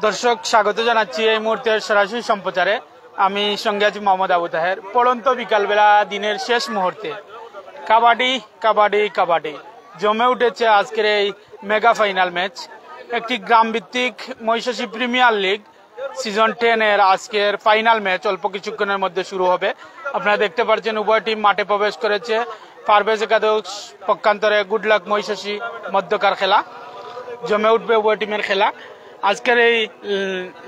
দর্শক স্বাগত জানাচ্ছি এই মুহূর্তের সরাসরি সম্প্রচারে। আমি সঙ্গে আছি মোহাম্মদ আবু তাহের। পড়ন্ত বিকালবেলা দিনের শেষ মুহূর্তে কাবাডি কাবাডি কাবাডি জমে উঠেছে আজকের এই মেগা ফাইনাল ম্যাচ। একটি গ্রামভিত্তিক মহিষাসী প্রিমিয়ার লিগ সিজন 10-এর আজকের ফাইনাল ম্যাচ অল্প কিছুক্ষণের মধ্যে শুরু হবে। আপনারা দেখতে পাচ্ছেন উভয় টিম মাঠে প্রবেশ করেছে। পারভেজ একাদশ পক্ষান্তরে গুড লাক মহিষাসী মধ্যকার খেলা জমে উঠবে উভয় টিমের খেলা। আজকের এই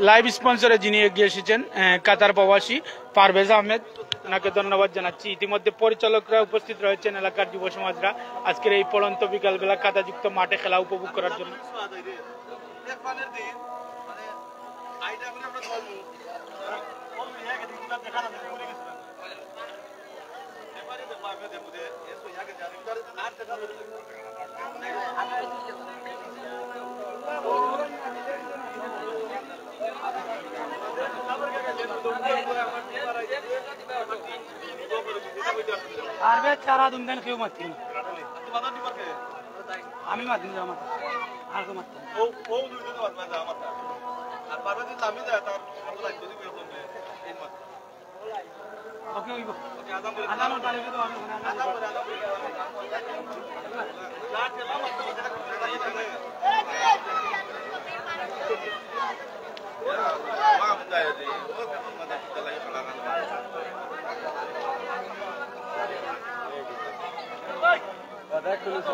লাইভ স্পন্সরে যিনি এগিয়ে এসেছেন কাতার প্রবাসী পারভেজ আহমেদ, ওনাকে ধন্যবাদ জানাচ্ছি। ইতিমধ্যে পরিচালকরা উপস্থিত রয়েছেন, এলাকার যুব সমাজরা আজকের এই পড়ন্ত বিকালবেলা কাদাযুক্ত মাঠে খেলা উপভোগ করার জন্য। চারা দুমদান কেউ মারছি না, আমি মারছি না, আর কেউ মারছি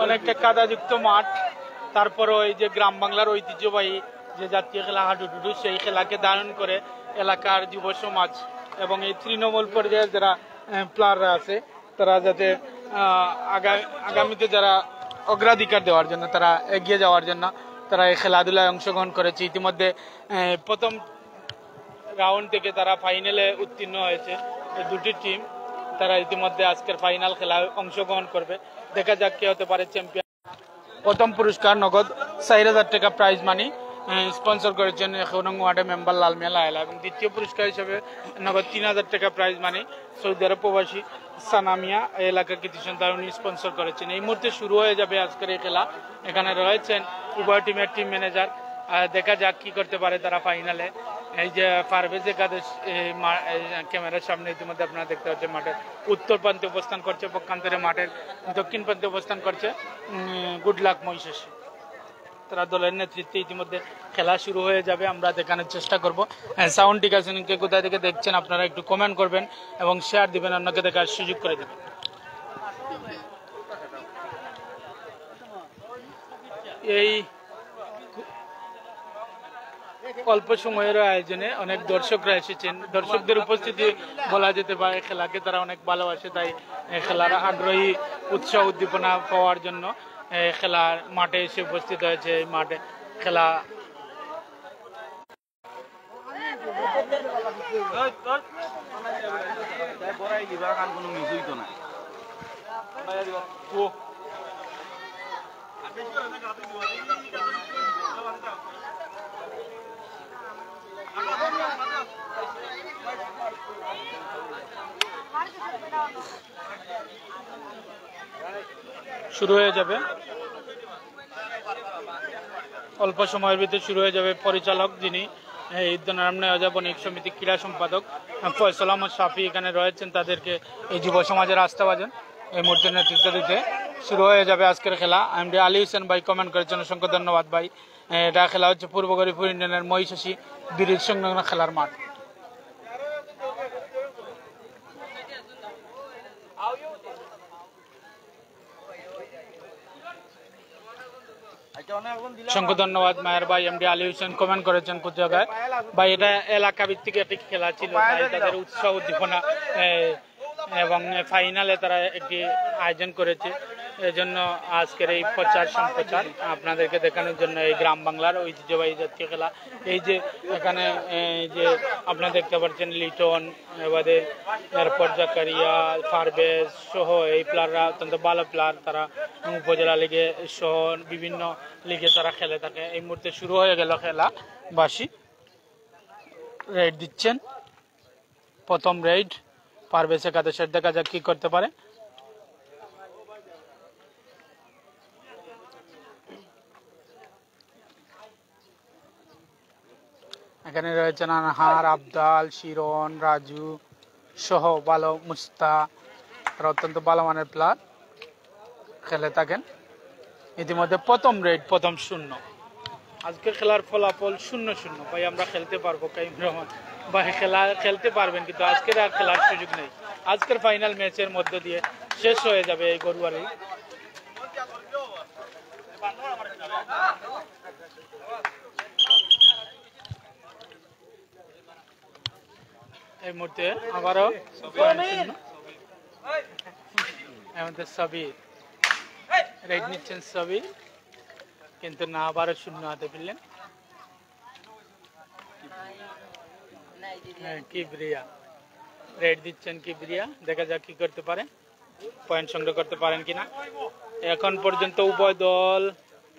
অনেকটা কাদাযুক্ত মাঠ, তারপরে ওই যে গ্রাম বাংলার ঐতিহ্যবাহী যে জাতীয় খেলা হাডুডুডু, সেই খেলাকে ধারণ করে এলাকার যুব সমাজ এবং এই তৃণমূল পর্যায়ে যারা প্লেয়াররা আছে তারা যাতে আগামীতে যারা অগ্রাধিকার দেওয়ার জন্য, তারা এগিয়ে যাওয়ার জন্য তারা এই খেলাধুলায় অংশগ্রহণ করেছে। ইতিমধ্যে প্রথম রাউন্ড থেকে তারা ফাইনালে উত্তীর্ণ হয়েছে দুটি টিম। তারা ইতিমধ্যে আজকের ফাইনাল খেলায় অংশগ্রহণ করবে। দেখা যাক কে হতে পারে চ্যাম্পিয়ন। প্রথম পুরস্কার নগদ 4,000 টাকা প্রাইজ মানি স্পন্সর করেছেন 1 নং ওয়ার্ডের মেম্বার লালমিয়া লায়লা, এবং দ্বিতীয় পুরস্কার হিসেবে নগদ 3,000 টাকা প্রাইজ মানি সৌদি আরব প্রবাসী সানামিয়া এলাকার কৃতি সন্তান উনি স্পন্সর করেছেন। এই মুহূর্তে শুরু হয়ে যাবে আজকের এই খেলা। এখানে রয়েছেন উভয় টিমের টিম ম্যানেজার। দেখা যাক কি করতে পারে তারা ফাইনালে। এই যে পারভেজ একাদশ ক্যামেরার সামনে ইতিমধ্যে আপনারা দেখতে পাচ্ছেন মাঠের উত্তর প্রান্তে অবস্থান করছে, পক্ষান্তরে মাঠের দক্ষিণ প্রান্তে অবস্থান করছে গুড লাক মহিষাসী। তারা দলের নেতৃত্বে ইতিমধ্যে খেলা শুরু হয়ে যাবে, আমরা দেখানোর চেষ্টা করব। সাউন্ড ঠিক আছে নাকি, কোথায় থেকে দেখছেন আপনারা একটু কমেন্ট করবেন এবং শেয়ার দিবেন, অন্যকে দেখার সুযোগ করে দেবেন। এই অল্প সময়ের আয়োজনে অনেক দর্শকরা এসেছেন। দর্শকদের উপস্থিতি বলা যেতে পারে খেলাকে তারা অনেক ভালোবাসে, তাই খেলার আগ্রহী উৎসাহ উদ্দীপনা পাওয়ার জন্য খেলার মাঠে এসে উপস্থিত হয়েছে। এই মাঠে খেলা শুরু হয়ে যাবে, অল্প সময়ের ভিতরে শুরু হয়ে যাবে। পরিচালক যিনি ঈদনারাম নেওয়াজা বণিক সমিতি ক্রীড়া সম্পাদক ফয়সাল আহমদ শাফি এখানে রয়েছেন, তাদেরকে এই যুব সমাজের আস্থাভাজন এই মুহূর্তে নেতৃত্ব দিতে শুরু হয়ে যাবে আজকের খেলা। এমডি আলী হোসেন ভাই কমেন্ট করেছেন, অসংখ্য ধন্যবাদ ভাই। এটা খেলা হচ্ছে পূর্ব গরিপুর ইউনিয়নের মহিষাসী ব্রিজ সংলগ্ন খেলার মাঠ। অসংখ্য ধন্যবাদ মায়ের ভাই। এমডি আলী হোসেন কমেন্ট করেছেন কোন জায়গায় ভাই, এটা এলাকা ভিত্তিক একটি খেলা ছিল, তাই তাদের উৎসাহ উদ্দীপনা এবং ফাইনালে তারা একটি আয়োজন করেছে। এই জন্য আজকের এই প্রচার সম্প্রচার আপনাদেরকে দেখানোর জন্য এই গ্রাম বাংলার ঐতিহ্যবাহী জাতীয় খেলা। এই যে এখানে যে আপনারা দেখতে পাচ্ছেন লিটন, এবারে এরপর জাকারিয়া, পারভেজ সহ এই প্লেয়াররা অত্যন্ত ভালো প্লেয়ার। তারা উপজেলা লিগে সহ বিভিন্ন লিগে তারা খেলে থাকে। এই মুহূর্তে শুরু হয়ে গেল খেলা। বাসী রেড দিচ্ছেন, প্রথম রেড পারভেজ একাদশের, দেখা যাক কি করতে পারে। এখানে রয়েছেন আনহার, আবদাল, শিরন, রাজু সহ ভালো মুস্তা, তারা অত্যন্ত ভালো মানের প্লেয়ার খেলে থাকেন। ইতিমধ্যে প্রথম রেড, প্রথম শূন্য। আজকের খেলার ফলাফল 0-0। ভাই আমরা খেলতে পারবো, কাইম রহমান ভাই খেলতে পারবেন, কিন্তু আজকের আর খেলার সুযোগ নেই। আজকের ফাইনাল ম্যাচের মধ্য দিয়ে শেষ হয়ে যাবে এই গড়ুয়ারি। এই মুহূর্তে আবারও সাবির রেড নিচ্ছেন, সাবির কিন্তু না, আবারও শূন্য হাতে ফেললেন। কিবরিয়া রেড দিচ্ছেন, কিবরিয়া দেখা যাক কি করতে পারে, পয়েন্ট সংগ্রহ করতে পারেন কিনা। এখন পর্যন্ত উভয় দল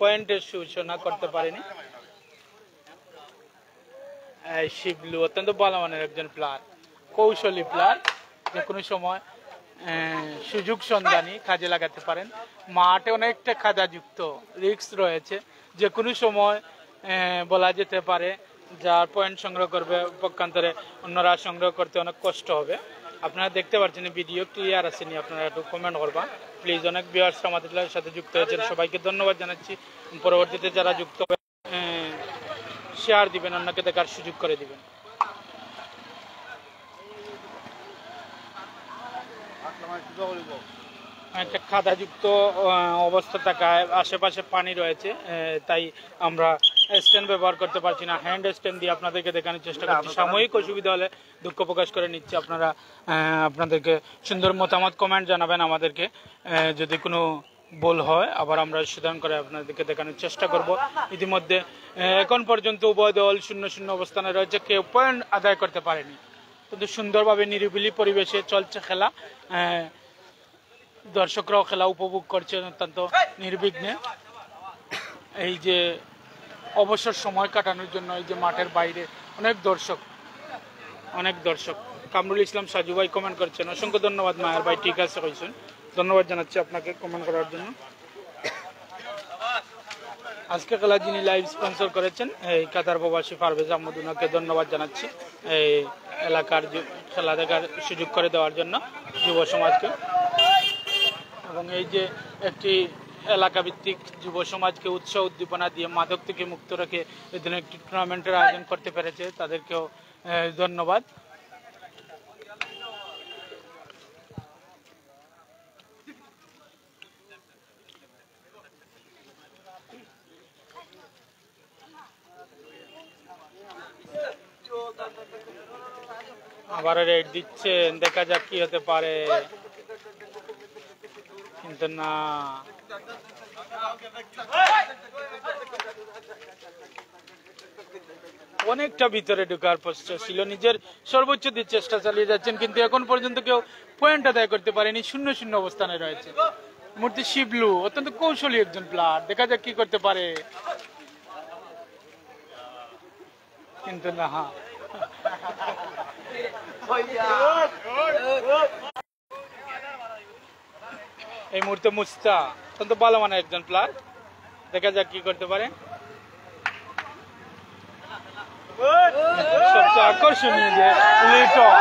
পয়েন্টের সূচনা করতে পারেনি। শিবলু অত্যন্ত ভালো মানের একজন প্লেয়ার, কৌশলী প্লেয়ার, যে কোনো সময় সুযোগ সন্ধানী কাজে লাগাতে পারেন। মাঠে অনেকটা খাদাযুক্ত, রিস্ক রয়েছে, যে কোনো সময় বলা যেতে পারে যার পয়েন্ট সংগ্রহ করবে পক্ষান্তরে অন্যরা সংগ্রহ করতে অনেক কষ্ট হবে। আপনারা দেখতে পাচ্ছেন ভিডিও ক্লিয়ার আসেনি, আপনারা একটু কমেন্ট করবা প্লিজ। অনেক ভিউয়ার্স আমাদের সাথে যুক্ত হয়েছেন, সবাইকে ধন্যবাদ জানাচ্ছি। পরবর্তীতে যারা যুক্ত হবে শেয়ার দিবেন, অন্যকে দেখার সুযোগ করে দিবেন। একটা খাদাযুক্ত অবস্থা থাকায় আশেপাশে পানি রয়েছে, তাই আমরা স্ট্যান্ড ব্যবহার করতে পারছি না। হ্যান্ড স্ট্যান্ড দিয়ে আপনাদেরকে দেখানোর চেষ্টা করছি। সাময়িক অসুবিধা হলে দুঃখ প্রকাশ করে নিচ্ছি। আপনারা আপনাদেরকে সুন্দর মতামত কমেন্ট জানাবেন আমাদেরকে, যদি কোনো ভুল হয় আবার আমরা সুধারণ করে আপনাদেরকে দেখানোর চেষ্টা করব। ইতিমধ্যে এখন পর্যন্ত উভয় দল 0-0 অবস্থানে রয়েছে, কেউ পয়েন্ট আদায় করতে পারেনি, কিন্তু সুন্দরভাবে নিরিবিলি পরিবেশে চলছে খেলা। দর্শকরাও খেলা উপভোগ করছেন অত্যন্ত নির্বিঘ্নে। এই যে অবসর সময় কাটানোর জন্য এই যে মাঠের বাইরে অনেক দর্শক। কামরুল ইসলাম সাজু ভাই কমেন্ট করছেন, অসংখ্য ধন্যবাদ। মায়ের ভাই ঠিক আছে কইছেন, ধন্যবাদ জানাচ্ছি আপনাকে কমেন্ট করার জন্য। আজকে খেলা যিনি লাইভ স্পন্সর করেছেন এই কাতার প্রবাসী পারভেজ আহমদ, উনাকে ধন্যবাদ জানাচ্ছি এই এলাকার খেলা দেখার সুযোগ করে দেওয়ার জন্য যুব সমাজকে। এবং এই যে একটি এলাকা ভিত্তিক যুব সমাজকে উৎসাহ উদ্দীপনা দিয়ে মাদক থেকে মুক্ত রেখে এই ধরনের একটি টুর্নামেন্টের আয়োজন করতে পেরেছে, তাদেরকেও ধন্যবাদ। আবার রেড দিচ্ছেন, দেখা যাক কি হতে পারে, কিন্তু না। অনেকটা ভিতরে ঢোকার চেষ্টা ছিল, নিজের সর্বোচ্চ দিয়ে চেষ্টা চালিয়ে যাচ্ছেন, কিন্তু এখন পর্যন্ত কেউ পয়েন্ট আদায় করতে পারেনি। 0-0 অবস্থানে রয়েছে। মূর্তি শিবলু অত্যন্ত কৌশলী একজন প্লেয়ার, দেখা যাক কি করতে পারে, কিন্তু না। এই মুহূর্তে মুস্তা অত্যন্ত ভালো মানের একজন প্লেয়ার, দেখা যাক কি করতে পারে। সবচেয়ে আকর্ষণীয় যে লিটন,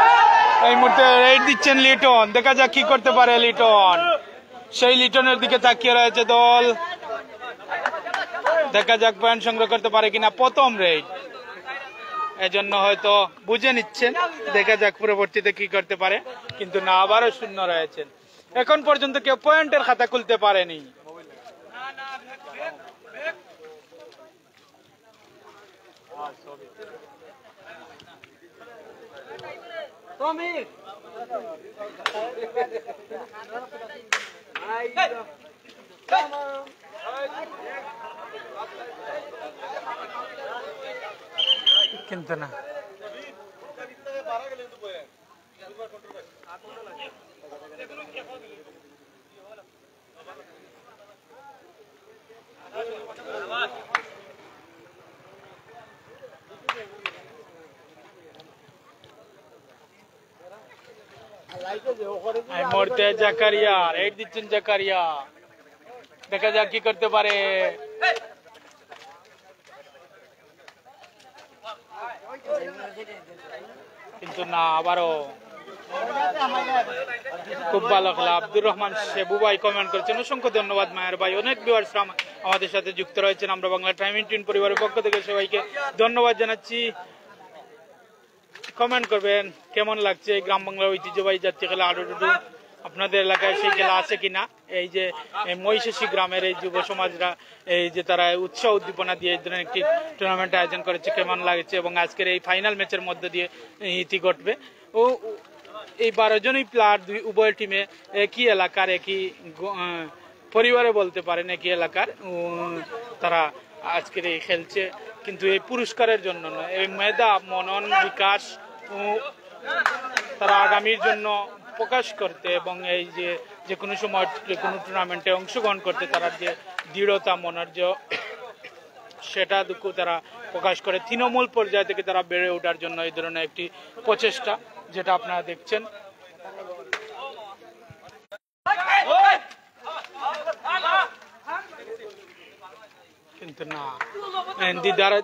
এই মুহূর্তে রেড দিচ্ছেন লিটন, দেখা যাক কি করতে পারে লিটন। সেই লিটনের দিকে তাকিয়ে রয়েছে দল, দেখা যাক পয়েন্ট সংগ্রহ করতে পারে কিনা। প্রথম রেড, এজন্য হয়তো বুঝে নিচ্ছেন, দেখা যাক পরবর্তীতে কি করতে পারে, কিন্তু না, আবারও শূন্য রয়েছেন। এখন পর্যন্ত কেউ পয়েন্টের খাতা খুলতে পারেনি। কিন্তু না, এই মুহূর্তে জাকারিয়া রেড দিচ্ছেন, জাকারিয়া দেখা যাক কি করতে পারে। কিন্তু না, আবারও খুব ভালো খেলা। আব্দুর রহমান শেবু ভাই কমেন্ট করেছেন, অসংখ্য ধন্যবাদ মায়ের ভাই। অনেক ভিউয়ার্স আমাদের সাথে যুক্ত রয়েছেন। আমরা বাংলা টাইম ইন পরিবারের পক্ষ থেকে সবাইকে ধন্যবাদ জানাচ্ছি। কমেন্ট করবেন কেমন লাগছে এই গ্রাম বাংলার ঐতিহ্যবাহী জাতীয় খেলা হাডুডু। আপনাদের এলাকায় সেই খেলা আছে কিনা? এই যে মহিষাসী গ্রামের এই যুব সমাজরা এই যে তারা উৎসাহ উদ্দীপনা দিয়ে এই ধরনের একটি টুর্নামেন্ট আয়োজন করেছে, কেমন লাগছে এবং আজকের এই ফাইনাল ম্যাচের মধ্যে দিয়ে ইতি ঘটবে। ও এই 12 জনই প্লেয়ার উভয় টিমে একই এলাকার, একই পরিবারে বলতে পারেন, একই এলাকার তারা আজকের এই খেলছে, কিন্তু এই পুরস্কারের জন্য নয়। এই মেধা, মনন, বিকাশ তারা আগামীর জন্য প্রকাশ করতে এবং এই যে কোনো সময় যে কোনো টুর্নামেন্টে অংশগ্রহণ করতে তারা যে দৃঢ়তা, মনের যে সেটা দুঃখ তারা প্রকাশ করে। তৃণমূল পর্যায় থেকে তারা বেড়ে ওঠার জন্য এই ধরনের একটি প্রচেষ্টা, যেটা আপনারা দেখছেন। কিন্তু না,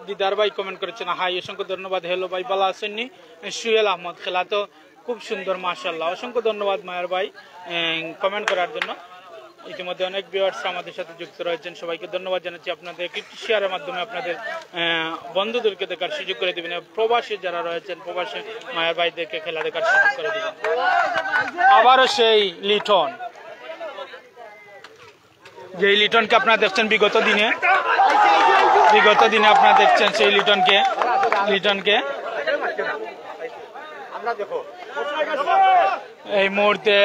দিদার ভাই কমেন্ট করেছেন, হাই অসংখ্য ধন্যবাদ। হেলো ভাই, ভালো আসেননি? সুহেল আহমদ, খেলা তো খুব সুন্দর, মাশাআল্লাহ। অসংখ্য ধন্যবাদ মায়ের ভাই কমেন্ট করার জন্য। ইতিমধ্যে অনেক ভিউয়ার্স আমাদের সাথে যুক্ত রয়েছেন, সবাইকে ধন্যবাদ জানাচ্ছি। আপনাদের একটি শেয়ারের মাধ্যমে আপনাদের বন্ধুদেরকে দেখার সুযোগ করে দিবেন। প্রবাসী যারা রয়েছেন, প্রবাসী মায়ের ভাইদেরকে খেলা দেখার সুযোগ করে দিবেন। আবারও সেই লিটন, যে লিটনকে আপনারা দেখছেন বিগত দিনে আপনারা দেখছেন সেই লিটনকে এই মুহূর্তে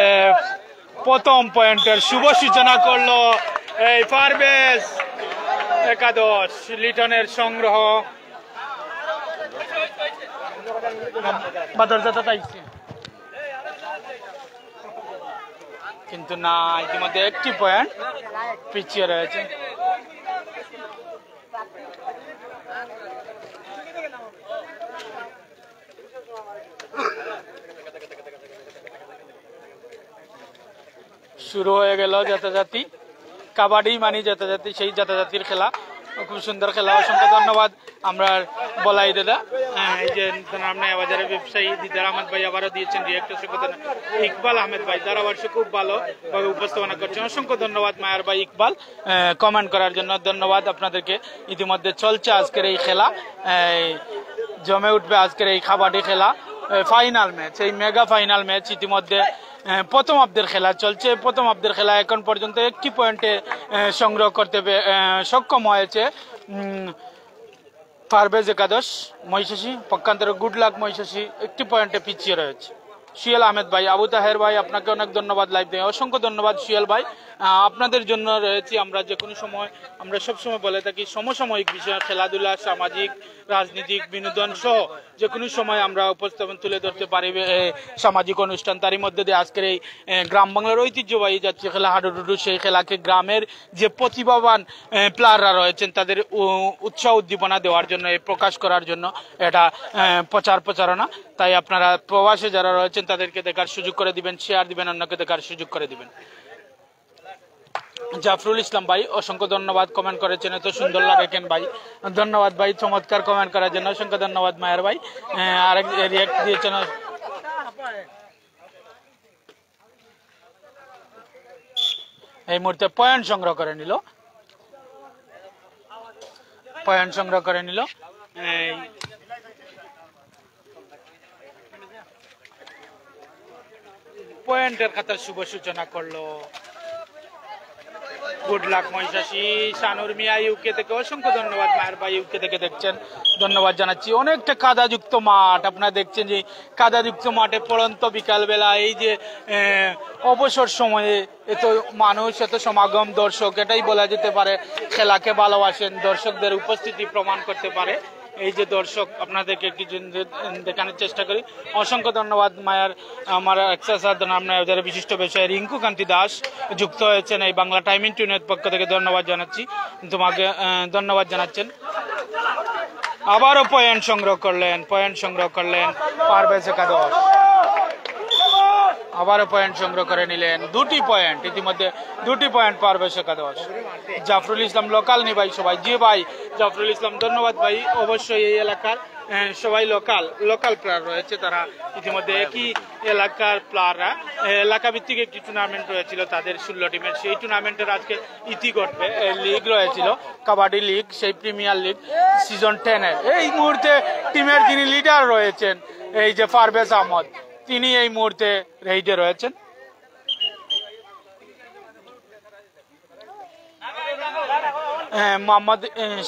প্রথম পয়েন্টের শুভ সূচনা করলো এই পারভেজ একাদশ। লিটনের সংগ্রহ কিন্তু না, ইতিমধ্যে একটি পয়েন্ট পিছিয়ে রয়েছে। শুরু হয়ে গেল জাতাজাতি, কাবাডি মানে জাতাজাতি, সেই জাতাজাতির খেলা, খুব সুন্দর খেলা। অসংখ্য ধন্যবাদ আমরা বলাই দাদা, এই যে বাজারের ব্যবসায়ী দিদার আহমেদ ভাই আবারও দিয়েছেন রিয়েক্ট। ইকবাল আহমেদ ভাই ধারাভাষ্য খুব ভালো ভাবে উপস্থাপনা করছেন। অসংখ্য ধন্যবাদ মায়ের ভাই ইকবাল কমেন্ট করার জন্য, ধন্যবাদ আপনাদেরকে। ইতিমধ্যে চলছে আজকের এই খেলা, জমে উঠবে আজকের এই কাবাডি খেলা, ফাইনাল ম্যাচ, এই মেগা ফাইনাল ম্যাচ। ইতিমধ্যে প্রথম অর্ধের খেলা চলছে। প্রথম অর্ধের খেলা এখন পর্যন্ত একটি পয়েন্টে সংগ্রহ করতে সক্ষম হয়েছে পারভেজ একাদশ মহিষাসী। পক্ষান্তরে গুড লাক মহিষাসী একটি পয়েন্টে পিছিয়ে রয়েছে। সুহেল আহমেদ ভাই, আবু তাহের ভাই, আপনাকে অনেক ধন্যবাদ লাইভ দিয়ে, অসংখ্য ধন্যবাদ সুহেল ভাই। আপনাদের জন্য রয়েছি আমরা, যে কোনো সময় আমরা সবসময় বলে থাকি সমসাময়িক বিষয়, খেলাধুলা, সামাজিক, রাজনীতিক, বিনোদন সহ যে কোনো সময় আমরা উপস্থাপন তুলে ধরতে পারি সামাজিক অনুষ্ঠান। তারই মধ্যে দিয়ে আজকের এই গ্রাম বাংলার ঐতিহ্যবাহী জাতীয় খেলা হাডুডুডু, সেই খেলাকে গ্রামের যে প্রতিভাবান প্লেয়াররা রয়েছেন তাদের উৎসাহ উদ্দীপনা দেওয়ার জন্য, প্রকাশ করার জন্য এটা প্রচারণা। তাই আপনারা প্রবাসে যারা রয়েছেন তাদেরকে দেখার সুযোগ করে দিবেন, শেয়ার দিবেন, অন্যকে দেখার সুযোগ করে দিবেন। জাফরুল ইসলাম ভাই অসংখ্য ধন্যবাদ কমেন্ট করেছেন, এত সুন্দর লাগেন ভাই, ধন্যবাদ ভাই চমৎকার কমেন্ট করার জন্য, অসংখ্য ধন্যবাদ মায়ের ভাই। আরেক রিয়াক্ট দিয়েছেন। এই মুহূর্তে পয়েন্ট সংগ্রহ করে নিল পয়েন্টের খাতার শুভ সূচনা করলো গুড লাক মহিষাসী। শানুর মিয়া ইউকে থেকে অসংখ্য ধন্যবাদ মায়ের ভাই, ইউকে থেকে দেখছেন, ধন্যবাদ জানাচ্ছি। অনেকটা কাদাযুক্ত মাঠ, আপনারা দেখছেন যে কাদাযুক্ত মাঠে পড়ন্ত বিকালবেলা, এই যে অবসর সময়ে এত মানুষ, এত সমাগম, দর্শক, এটাই বলা যেতে পারে খেলাকে ভালোবাসেন, দর্শকদের উপস্থিতি প্রমাণ করতে পারে। এই যে দর্শক আপনাদেরকে কিছু দেখানোর চেষ্টা করি। অসংখ্য ধন্যবাদ মায়ের, আমার আপনার বিশিষ্ট ব্যবসায়ী রিঙ্কু কান্তি দাস যুক্ত হয়েছেন এই বাংলা টাইম ইন টিউনের পক্ষ থেকে, ধন্যবাদ জানাচ্ছি। তোমাকে ধন্যবাদ জানাচ্ছেন। আবারও পয়েন্ট সংগ্রহ করলেন পারভেজ একাদশ, আবারও পয়েন্ট সংগ্রহ করে নিলেন, দুটি পয়েন্ট, ইতিমধ্যে দুটি পয়েন্ট পারভেজ একাদশ। জাফরুল ইসলাম লোকাল নি ভাই সবাই, জি ভাই জাফরুল ইসলাম ধন্যবাদ ভাই। অবশ্যই এই এলাকার সবাই লোকাল প্লেয়ার রয়েছে, তারা ইতিমধ্যে একই এলাকার প্লেয়াররা এলাকা ভিত্তিক একটি টুর্নামেন্ট রয়েছিল তাদের 16 টিমের, সেই টুর্নামেন্টের আজকে ইতি ঘটবে। লিগ রয়েছিল কাবাডি লিগ, সেই প্রিমিয়ার লিগ সিজন 10-এর। এই মুহূর্তে টিমের যিনি লিডার রয়েছেন এই যে পারভেজ আহমদ, তিনি এই মুহূর্তে রেইডে রয়েছেন। মোহাম্মদ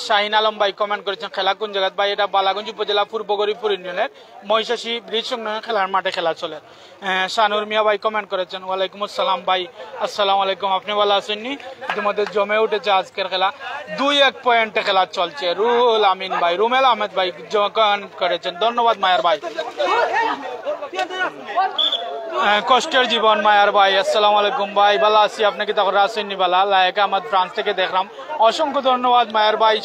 শাহিন আলম ভাই কমেন্ট করেছেন খেলা কোন জায়গা ভাই, এটা বালাগঞ্জ উপজেলা পূর্ব গরিবপুর ইউনিয়নের মহিষাসী ব্রিজ সংলগ্ন খেলার মাঠে খেলা চলে। শানুর মিয়া ভাই কমেন্ট করেছেন ওয়ালাইকুম আসসালাম ভাই, আসসালামু আলাইকুম, আপনি ভালো আছেননি? ইতিমধ্যে জমে উঠেছে আজকের খেলা, 2-1 পয়েন্টে খেলা চলছে। রুহুল আমিন ভাই, রুমেল আহমেদ ভাই কমেন্ট করেছেন, ধন্যবাদ মায়ার ভাই। কষ্টের জীবন মায়ার ভাই, আসসালামু আলাইকুম ভাই, ভালো আছি, আপনি কি তখন আসেননি? বালা লায়ক আহমদ ফ্রান্স থেকে দেখলাম, অসংখ্য ধন্যবাদ মায়ার ভাই।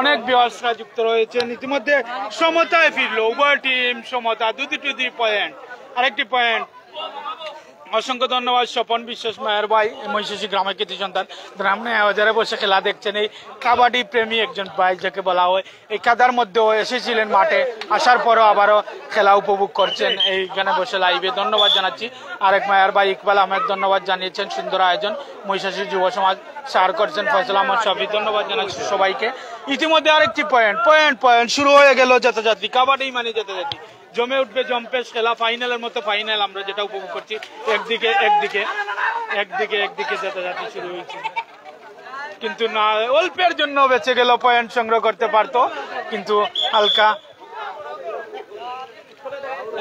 অনেক ভিউয়ার্সরা যুক্ত রয়েছেন। ইতিমধ্যে সমতায় ফিরলো উভয় টিম, সমতা 2 পয়েন্ট, আরেকটি পয়েন্ট। অসংখ্য ধন্যবাদ স্বপন বিশ্বাস মায়ের ভাই, মহিষাসী গ্রামের কৃতি সন্তান, গ্রামে বাজারে বসে খেলা দেখছেন। এই কাবাডি প্রেমী একজন ভাই যাকে বলা হয়, এই কাদার মধ্যেও এসেছিলেন মাঠে, আসার পরও আবারও খেলা উপভোগ করছেন এইখানে বসে লাইভে। ধন্যবাদ জানাচ্ছি। আরেক মায়ের ভাই ইকবাল আহমেদ ধন্যবাদ জানিয়েছেন, সুন্দর আয়োজন, মহিষাসী যুব সমাজ সার করছেন ফয়সাল আহমদ শফি, ধন্যবাদ জানাচ্ছি সবাইকে। ইতিমধ্যে আরেকটি পয়েন্ট শুরু হয়ে গেল। যাত্রাযাত্রী কাবাডি মানে যাত্রাযাত্রী, জমে উঠবে জম্পেশ খেলা, ফাইনালের মতো ফাইনাল আমরা যেটা উপভোগ করছি। একদিকে যাত্রাযাত্রী শুরু হয়েছে, কিন্তু না, অল্পের জন্য বেঁচে গেল, পয়েন্ট সংগ্রহ করতে পারতো কিন্তু হালকা।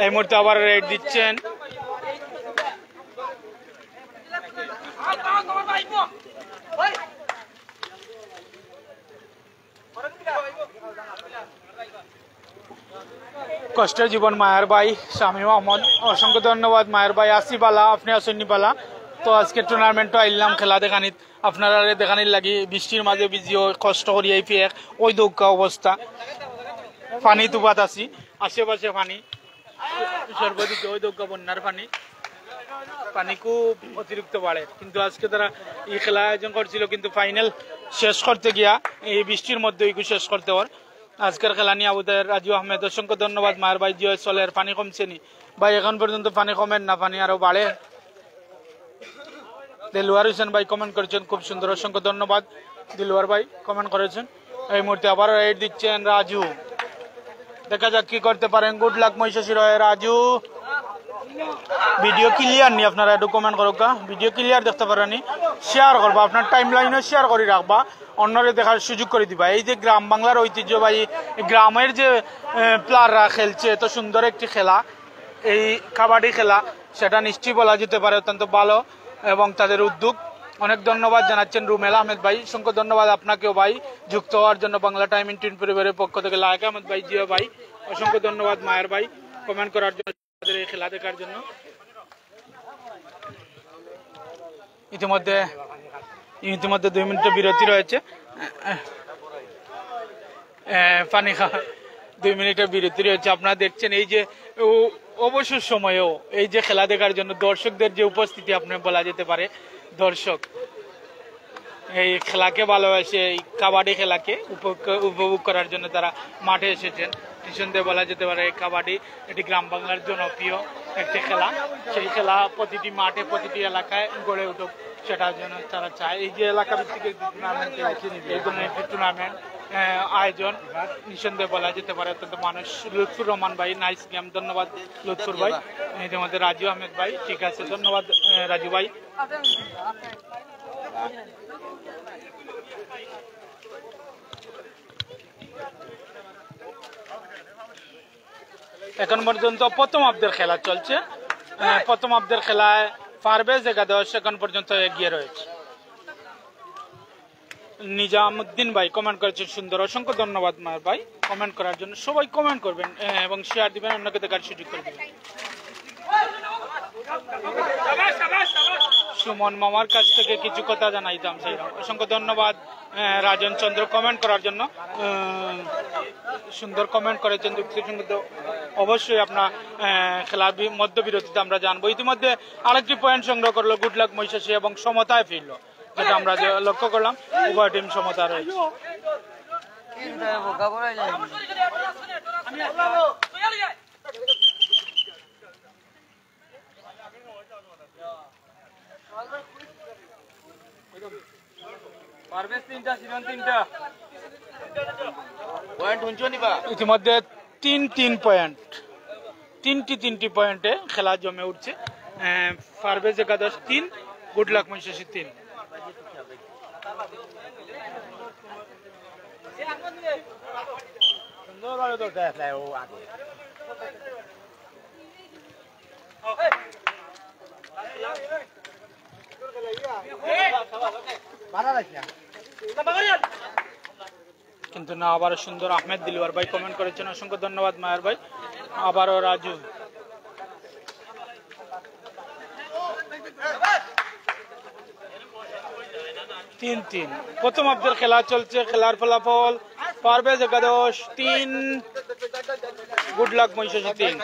এই মুহূর্তে আবার রেড দিচ্ছেন কষ্টের জীবন মায়ার ভাই, শামীম আহমদ, অসংখ্য ধন্যবাদ মায়ের ভাই। আসি বালা, আপনি আসেননি বালা। তো আজকে টুর্নামেন্টও আইলাম খেলা দেখানিত, আপনারা দেখানির লাগি বৃষ্টির মাঝে ভিজিও কষ্ট করি এই ফিয়ে ওই দৌকা অবস্থা, পানি তুপাত আছি, আশেপাশে পানি সর্বাধিক, ওই দৌকা বন্যার পানি খুব অতিরিক্ত বাড়ে। কিন্তু আজকে তারা এই খেলা আয়োজন করছিল, কিন্তু ফাইনাল শেষ করতে গিয়া এই বৃষ্টির মধ্যে শেষ করতে হওয়ার। আজকের খেলা নিয়ে আবুদের রাজু আহমেদ, অসংখ্য ধন্যবাদ মায়ের ভাই। জিও চলের পানি কমছে নি ভাই? এখন পর্যন্ত পানি কমেন না, পানি আরো বাড়ে। দিলওয়ার হোসেন ভাই কমেন্ট করেছেন, খুব সুন্দর, অসংখ্য ধন্যবাদ দিলওয়ার ভাই কমেন্ট করেছেন। এই মুহূর্তে আবার রাইড দিচ্ছেন রাজু, দেখা যাক কি করতে পারেন। গুড লাক মহিষাসী রয় রাজু। ভিডিও ক্লিয়ার নি, আপনারা একটু কমেন্ট করুক, ভিডিও ক্লিয়ার দেখতে পারেনি, শেয়ার করবা, আপনার টাইম লাইনে শেয়ার করে রাখবা, অন্যরে দেখার সুযোগ করে দিবা। এই যে গ্রাম বাংলার ঐতিহ্যবাহী গ্রামের যে প্লেয়াররা খেলছে এত সুন্দর একটি খেলা, এই কাবাডি খেলা, সেটা নিশ্চয়ই বলা যেতে পারে অত্যন্ত ভালো এবং তাদের উদ্যোগ। অনেক ধন্যবাদ জানাচ্ছেন রুমেল আহমেদ ভাই, অসংখ্য ধন্যবাদ আপনাকেও ভাই যুক্ত হওয়ার জন্য বাংলা টাইম ইন পরিবারের পক্ষ থেকে। লায়ক আহমেদ ভাই, জিও ভাই, অসংখ্য ধন্যবাদ মায়ের ভাই কমেন্ট করার জন্য, এই খেলা দেখার জন্য। ইতিমধ্যে 2 মিনিটের বিরতি রয়েছে, পানি খাওয়া 2 মিনিটের বিরতি রয়েছে। আপনারা দেখছেন এই যে অবসর সময়েও এই যে খেলা দেখার জন্য দর্শকদের যে উপস্থিতি, আপনার বলা যেতে পারে দর্শক এই খেলাকে ভালোবাসে, এই কাবাডি খেলাকে উপভোগ করার জন্য তারা মাঠে এসেছেন। নিঃসন্দেহে বলা যেতে পারে কাবাডি এটি গ্রাম বাংলার জনপ্রিয় একটি খেলা। সেই খেলা প্রতিটি মাঠে, প্রতিটি এলাকায় গড়ে উঠুক, সেটার জন্য তারা চায়। এই যে এলাকা ভিত্তিক টুর্নামেন্ট, এই ধরনের একটি টুর্নামেন্ট আয়োজন নিঃসন্দেহে বলা যেতে পারে অত্যন্ত মানুষ। লুৎফুর রহমান ভাই, নাইস গেম, ধন্যবাদ লুৎফুর ভাই। ইতিমধ্যে রাজু আহমেদ ভাই, ঠিক আছে, ধন্যবাদ রাজু ভাই। এখন পর্যন্ত প্রথম অর্ধের খেলা চলছে। প্রথম অর্ধের খেলায় পারভেজ একাদশ এখন পর্যন্ত এগিয়ে রয়েছে। নিজামুদ্দিন ভাই কমেন্ট করেছেন, সুন্দর, অসংখ্য ধন্যবাদ মায়ের ভাই কমেন্ট করার জন্য। সবাই কমেন্ট করবেন এবং শেয়ার দিবেন, অন্যকে দেখার সুযোগ করে দিবেন। সুমন মামার কাছ থেকে কিছু কথা জানাইতাম, সেই অসংখ্য ধন্যবাদ রাজন চন্দ্র কমেন্ট করার জন্য। সুন্দর কমেন্ট করেছেন, অবশ্যই আপনার খেলার মধ্যবিরতিতে আমরা জানবো। ইতিমধ্যে আরেকটি পয়েন্ট সংগ্রহ করলো গুড লাক মহিষাসী এবং সমতায় ফিরলো, যেটা আমরা লক্ষ্য করলাম উভয় টিম সমতা রয়েছে। ইতিমধ্যে 3 পয়েন্ট, তিনটি পয়েন্টে খেলা জমে উঠছে। পারভেজ একাদশ 3, গুড লাক মহিষাসী 3। কিন্তু না, আবারও সুন্দর আহমেদ দিলওয়ার ভাই কমেন্ট করেছেন, অসংখ্য ধন্যবাদ মায়ার ভাই। আবারও রাজু, তিন। প্রথম অর্ধের খেলা চলছে। খেলার ফলাফল পারভেজ একাদশ 3, গুড লাক মহিষাসী 3।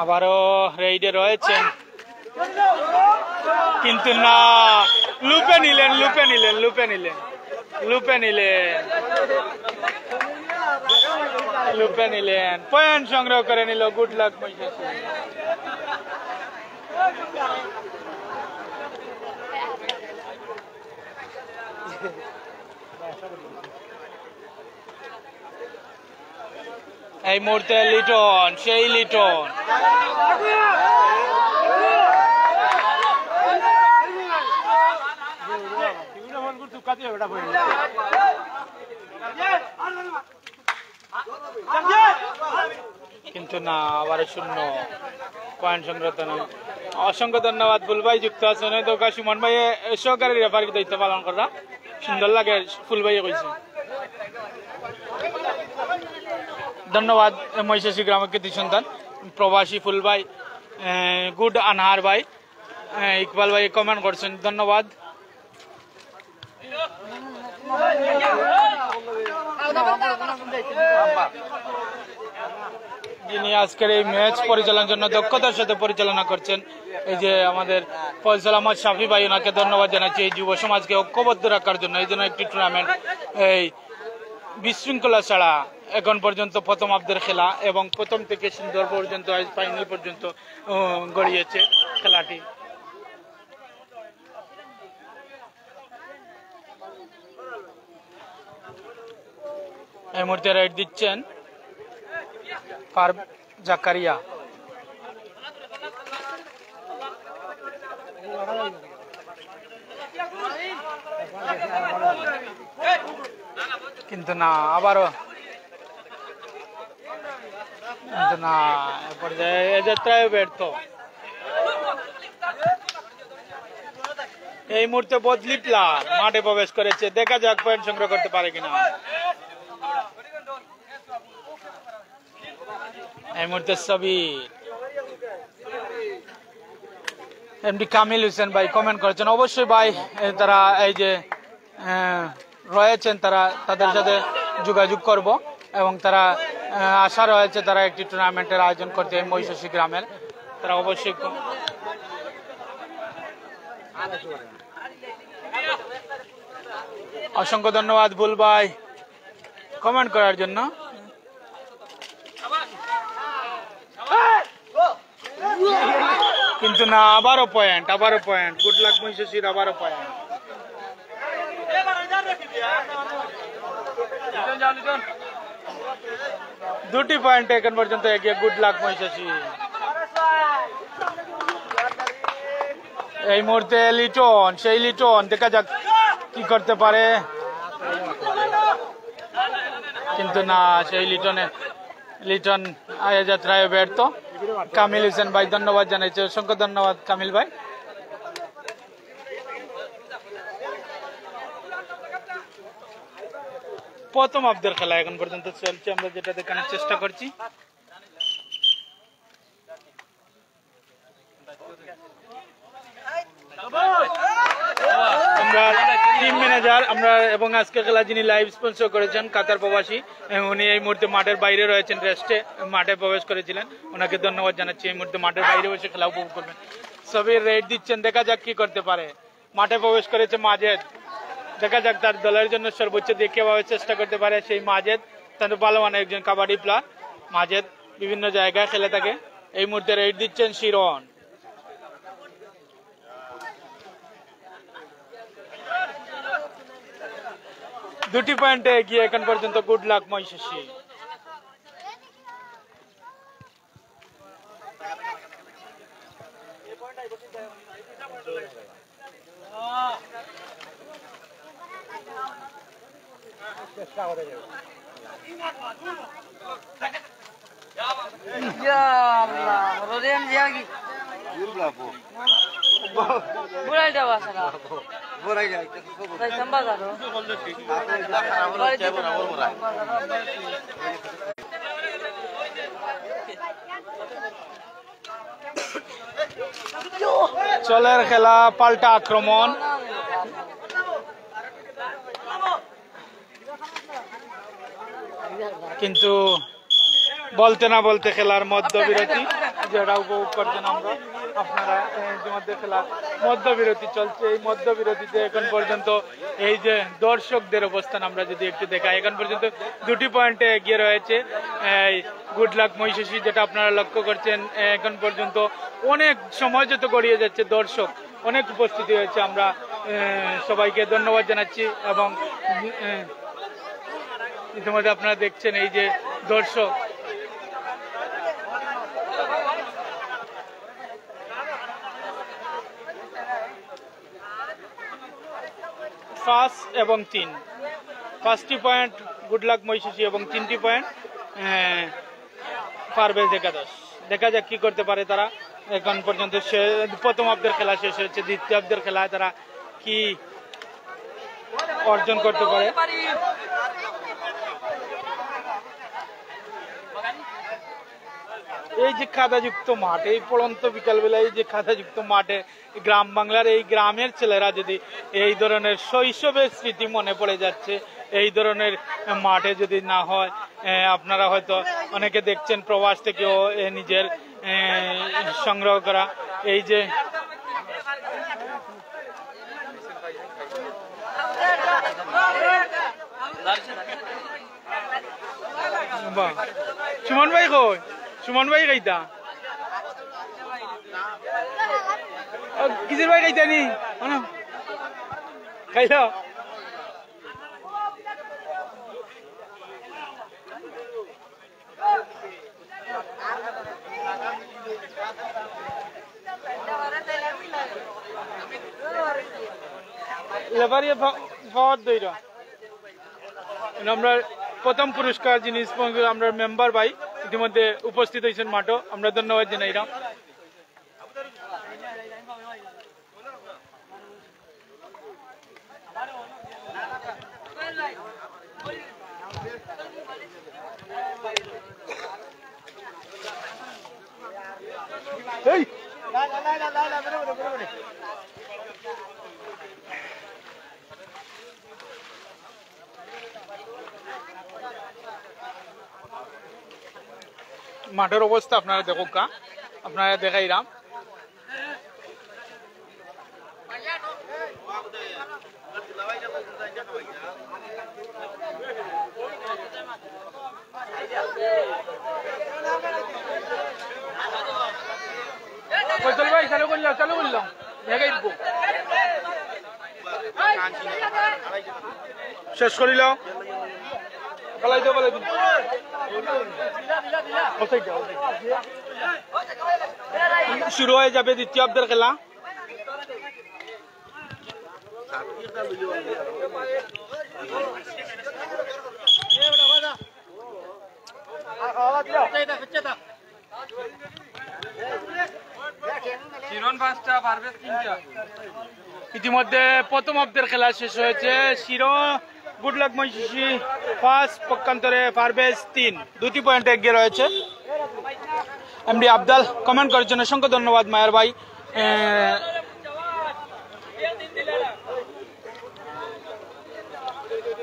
আবারও রেইডে রয়েছেন, কিন্তু না, লুপে নিলেন, পয়েন্ট সংগ্রহ করে নিল গুড লাক মহিষাসী। এই মুহূর্তে লিটন, সেই লিটন, কিন্তু না, আবার শূন্য, পয়েন্ট সংগ্রহ নয়। অসংখ্য ধন্যবাদ ফুলভাই যুক্ত আছেন। সুমন ভাই সহকারী রেফারির দায়িত্ব পালন করা, সুন্দর লাগে ফুলভাই কইছে। ধন্যবাদ মহিষাসী গ্রামের কৃতি সন্তান প্রবাসী ফুলভাই, গুড আনহার ভাই, ইকবাল ভাই কমেন্ট করছেন, ধন্যবাদ। যিনি আজকের এই ম্যাচ পরিচালনার জন্য দক্ষতার সাথে পরিচালনা করছেন, এই যে আমাদের ফয়সাল আহমদ শাফি ভাই, ওনাকে ধন্যবাদ জানাচ্ছি এই যুব সমাজকে ঐক্যবদ্ধ রাখার জন্য। এই জন্য একটি টুর্নামেন্ট এই বিশৃঙ্খলা ছাড়া এখন পর্যন্ত প্রথম অর্ধের খেলা এবং প্রথম থেকে সুন্দর পর্যন্ত ফাইনাল পর্যন্ত গড়িয়েছে খেলাটি। এই মুহূর্তে রাইড দিচ্ছেন জাকারিয়া, কিন্তু না, আবারও কিন্তু না, এ পর্যায়ে এ যাত্রায় ব্যর্থ। এই মুহূর্তে বদলি প্লেয়ার মাঠে প্রবেশ করেছে, দেখা যাক পয়েন্ট সংগ্রহ করতে পারে কিনা। এই মুহূর্তে সাবির, এমডি কামিল হোসেন ভাই কমেন্ট করেছেন, অবশ্যই ভাই তারা এই যে রয়েছেন তারা তাদের সাথে যোগাযোগ করব এবং তারা আশা রয়েছে তারা একটি টুর্নামেন্টের আয়োজন করতে মহিষাসী গ্রামের, তারা অবশ্যই। অসংখ্য ধন্যবাদ বুল ভাই কমেন্ট করার জন্য। কিন্তু না, আবারও পয়েন্ট, গুড লাক মহিষাসীর আবারও পয়েন্ট। দুটি পয়েন্ট এখন পর্যন্ত এগিয়ে গুড লাক মহিষাসী। এই মুহূর্তে লিটন, সেই লিটন, দেখা যাক কি করতে পারে, কিন্তু না, সেই লিটন আয়া যাত্রায় ব্যর্থ। কামিল হোসেন ভাই ধন্যবাদ জানাইছে, অসংখ্য ধন্যবাদ কামিল ভাই। প্রথম অর্ধের খেলা এখন পর্যন্ত চলছে, আমরা যেটা দেখানোর চেষ্টা করছি। আমরা টিম ম্যানেজার আমরা এবং আজকে খেলা যিনি লাইভ স্পন্সর করেছেন কাতার প্রবাসী, উনি এই মুহূর্তে মাঠের বাইরে রয়েছেন রেস্টে, মাঠে প্রবেশ করেছিলেন, ওনাকে ধন্যবাদ জানাচ্ছি। এই মুহূর্তে মাঠের বাইরে বসে খেলা উপভোগ করবেন, সবই রেড দিচ্ছেন, দেখা যাক কি করতে পারে। মাঠে প্রবেশ করেছে মাজেদ, দেখা যাক তার দলের জন্য সর্বোচ্চ দিয়ে কিভাবে চেষ্টা করতে পারে সেই মাজেদ। তার ভালো মানে একজন কাবাডি প্লেয়ার মাজেদ, বিভিন্ন জায়গায় খেলে থাকে। এই মুহূর্তে রেড দিচ্ছেন শিরন। দুটি পয়েন্টে এগিয়ে এখন পর্যন্ত গুড লাক মহিষী। চলের খেলা, পাল্টা আক্রমণ, কিন্তু বলতে না বলতে খেলার মধ্যবিরতি, যেটা উপভোগ করছেন আমরা আপনারা। ইতিমধ্যে খেলার মধ্যবিরতি চলছে। এই মধ্যবিরতিতে এখন পর্যন্ত এই যে দর্শকদের অবস্থান আমরা যদি একটু দেখাই, এখন পর্যন্ত দুটি পয়েন্টে এগিয়ে রয়েছে এই গুড লাক মহিষী, যেটা আপনারা লক্ষ্য করছেন। এখন পর্যন্ত অনেক সময় যত গড়িয়ে যাচ্ছে দর্শক অনেক উপস্থিতি হয়েছে, আমরা সবাইকে ধন্যবাদ জানাচ্ছি। এবং ইতিমধ্যে আপনারা দেখছেন এই যে দর্শক, ফার্স্ট এবং 3, 5টি পয়েন্ট গুড লাক মহিষী এবং 3টি পয়েন্ট পারভেজ একাদশ। দেখা যাক কি করতে পারে তারা। এখন পর্যন্ত প্রথম অর্ধের খেলা শেষ হয়েছে, দ্বিতীয় অর্ধের খেলায় তারা কি অর্জন করতে পারে। এই যে কাদাযুক্ত মাঠ, এই পড়ন্ত বিকালবেলা এই যে কাদাযুক্ত মাঠে গ্রাম বাংলার এই গ্রামের ছেলেরা যদি এই ধরনের শৈশবের স্মৃতি মনে পড়ে যাচ্ছে, এই ধরনের মাঠে যদি না হয়, আপনারা হয়তো অনেকে দেখছেন প্রবাস থেকেও নিজের সংগ্রহ করা এই যে সুমন ভাই কই, সুমন ভাই খাইতা কিসের ভাই খাইতা নি খাইল। আমরা প্রথম পুরস্কার যিনি আমরা মেম্বার ভাই ইতিমধ্যে উপস্থিত হয়েছেন মাঠও, আমরা ধন্যবাদ জানাইলাম। মাঠের অবস্থা আপনারা দেখো কা, আপনারা দেখাইলাম। ভাই চালু করলাম, চালু করলাম, দেখাই দিব, শেষ করিল শুরু হয়ে যাবে দ্বিতীয় অর্ধের খেলা। ইতিমধ্যে প্রথম অর্ধের খেলা শেষ হয়েছে। শিরো গুড লাক মহিষী 5, পক্ষান্তরে পারভেজ 3, 2টি পয়েন্টে এগিয়ে রয়েছে। এমডি আবদাল কমেন্ট করার জন্য অসংখ্য ধন্যবাদ মায়ের ভাই।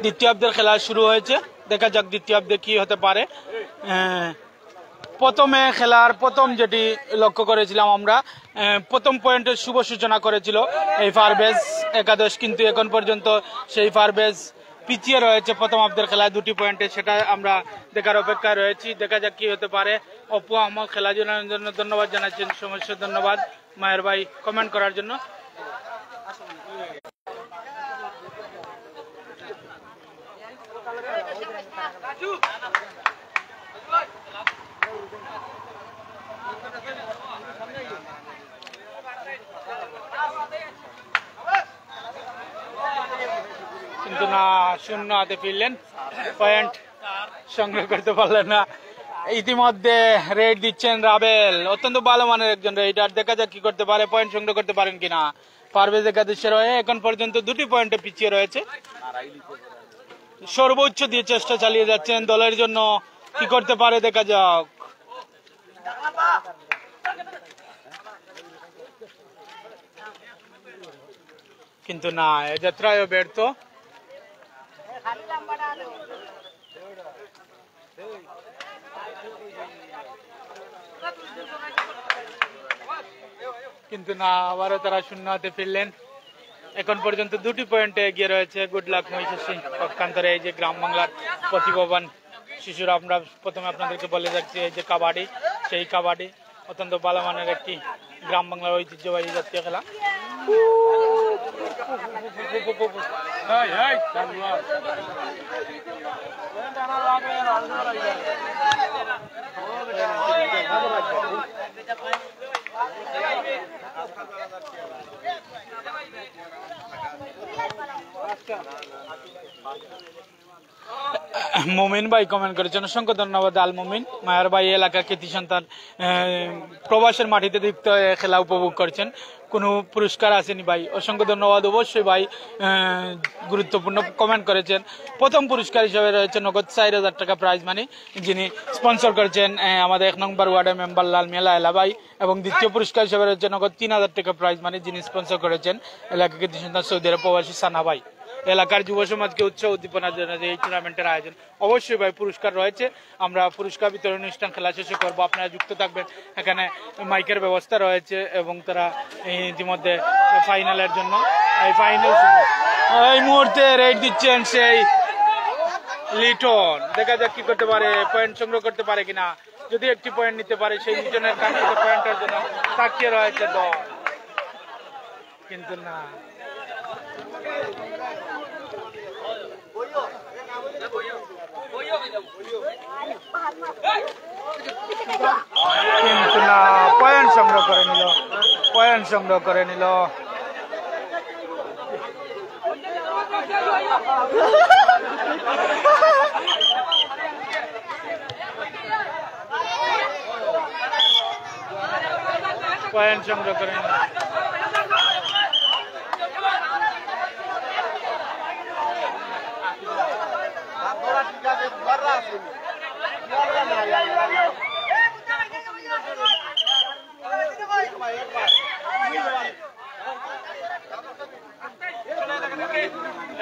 দ্বিতীয়ার্ধের খেলা শুরু হয়েছে, দেখা যাক দ্বিতীয়ার্ধে কি হতে পারে। প্রথমে খেলার প্রথম যেটি লক্ষ্য করেছিলাম আমরা, প্রথম পয়েন্টের শুভ সূচনা করেছিল এই পারভেজ একাদশ, কিন্তু এখন পর্যন্ত সেই পারভেজ পিছিয়ে রয়েছে প্রথম অর্ধের খেলায় 2টি পয়েন্টে, সেটা আমরা দেখার অপেক্ষায় রয়েছি। দেখা যাক কি হতে পারে। অপু আহমদ খেলা জানার জন্য ধন্যবাদ জানাচ্ছেন, সমস্যা ধন্যবাদ মায়ের ভাই কমেন্ট করার জন্য। কিন্তু না, শূন্য হাতে ফিরলেন, পয়েন্ট সংগ্রহ করতে পারলেন না। ইতিমধ্যে রেড দিচ্ছেন রাবেল, অত্যন্ত ভালো মানের একজন রেডার, দেখা যাক কি করতে পারে, পয়েন্ট সংগ্রহ করতে পারেন কিনা। পারভেজ একাদশের হয়ে এখন পর্যন্ত 2টি পয়েন্টে পিছিয়ে রয়েছে, সর্বোচ্চ দিয়ে চেষ্টা চালিয়ে যাচ্ছেন দলের জন্য, কি করতে পারে দেখা যাক। কিন্তু না, এ যাত্রায় ব্যর্থ। কিন্তু না, আবারও তারা শূন্য হাতে ফিরলেন। এখন পর্যন্ত 2টি পয়েন্টে এগিয়ে রয়েছে গুড লাক মহিষাসী পক্ষান্তরে। এই যে গ্রাম বাংলার প্রতিভাবান শিশুরা, আমরা প্রথমে আপনাদেরকে বলে যাচ্ছি এই যে কাবাডি, সেই কাবাডি অত্যন্ত ভালো মানের একটি গ্রাম বাংলার ঐতিহ্যবাহী জাতীয় খেলা। মুমিন ভাই কমেন্ট করেছেন, অসংখ্য ধন্যবাদ আল মুমিন। মায়ের ভাই এলাকার কৃতি সন্তান, প্রবাসের মাটিতে দীপ্ত খেলা উপভোগ করছেন, কোনো পুরস্কার আসেনি ভাই, অসংখ্য ধন্যবাদ। অবশ্যই ভাই গুরুত্বপূর্ণ কমেন্ট করেছেন। প্রথম পুরস্কার হিসেবে রয়েছে নগদ 4000 টাকা প্রাইজ মানি, যিনি স্পন্সর করেছেন আমাদের 1 নম্বর ওয়ার্ডের মেম্বার লাল মেলা এলা ভাই, এবং দ্বিতীয় পুরস্কার হিসেবে রয়েছে নগদ 3000 টাকা প্রাইজ মানি, যিনি স্পন্সর করেছেন এলাকার কৃতি সন্তান সৌদি আরব প্রবাসী সানা ভাই। এলাকার যুব সমাজকে উৎসাহ উদ্দীপনার জন্য এই টুর্নামেন্টের আয়োজন। অবশ্যই ভাই পুরস্কার রয়েছে, আমরা পুরস্কার বিতরণ অনুষ্ঠান খেলা শেষে করবো, আপনারা যুক্ত থাকবেন। এখানে মাইকের ব্যবস্থা রয়েছে এবং তারা ইতিমধ্যে ফাইনালের জন্য এই মুহূর্তে রেড দিচ্ছেন সেই লিটন, দেখা যাক কি করতে পারে, পয়েন্ট সংগ্রহ করতে পারে কিনা। যদি একটি পয়েন্ট নিতে পারে, সেই লিটনের কাঙ্ক্ষিত পয়েন্টের জন্য তাকিয়ে রয়েছে দল, কিন্তু না। কিন্তু না, পয়েন্ট সংগ্রহ করে নিল, পয়েন্ট সংগ্রহ করে নিল। পয়েন্ট সংগ্রহ করে নিল।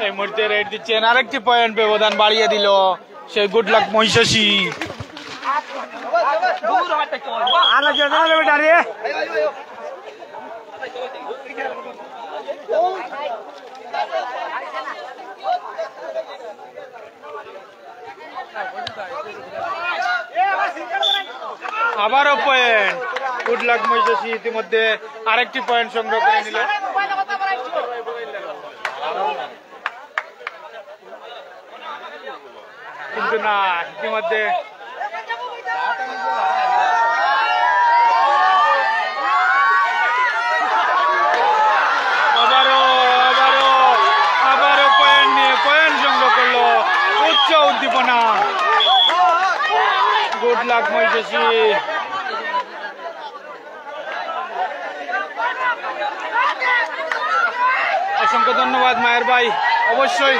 এই মুহূর্তে রেড দিচ্ছেন, আরেকটি পয়েন্ট ব্যবধান বাড়িয়ে দিল সেই গুড লাক মহিষাসী। আবারও পয়েন্ট গুড লাক মহিষাসী, ইতিমধ্যে আরেকটি পয়েন্ট সংগ্রহ করে নিল। কিন্তু না, ইতিমধ্যে আবারও পয়েন্ট নিয়ে পয়েন্ট সংগ্রহ করলো, উচ্চ উদ্দীপনা গুড লাক মহিষাসী। অসংখ্য ধন্যবাদ মায়ের ভাই, অবশ্যই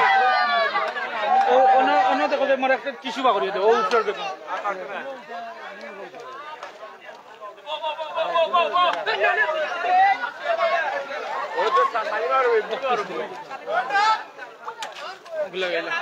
অন্য দেখো আমার একটা টিস্যু বা করিয়ে দেবো ও উত্তর দেখুন। ভুলে গেলাম।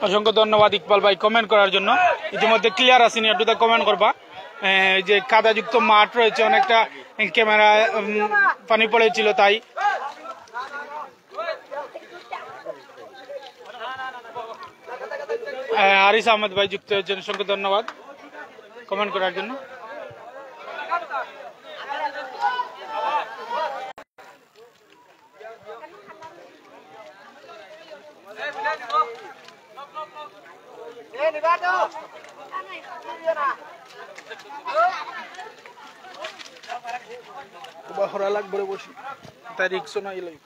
অসংখ্য ধন্যবাদ ইকবাল ভাই কমেন্ট করার জন্য। ইতিমধ্যে ক্লিয়ার আসেনি, একটু কমেন্ট করবা। যে কাদাযুক্ত মাঠ রয়েছে, অনেকটা ক্যামেরা পানি পড়েছিল তাই। আরিস আহমেদ ভাই যুক্ত হয়েছেন, অসংখ্য ধন্যবাদ কমেন্ট করার জন্য। বসি তাই রিক্সো নাই লই।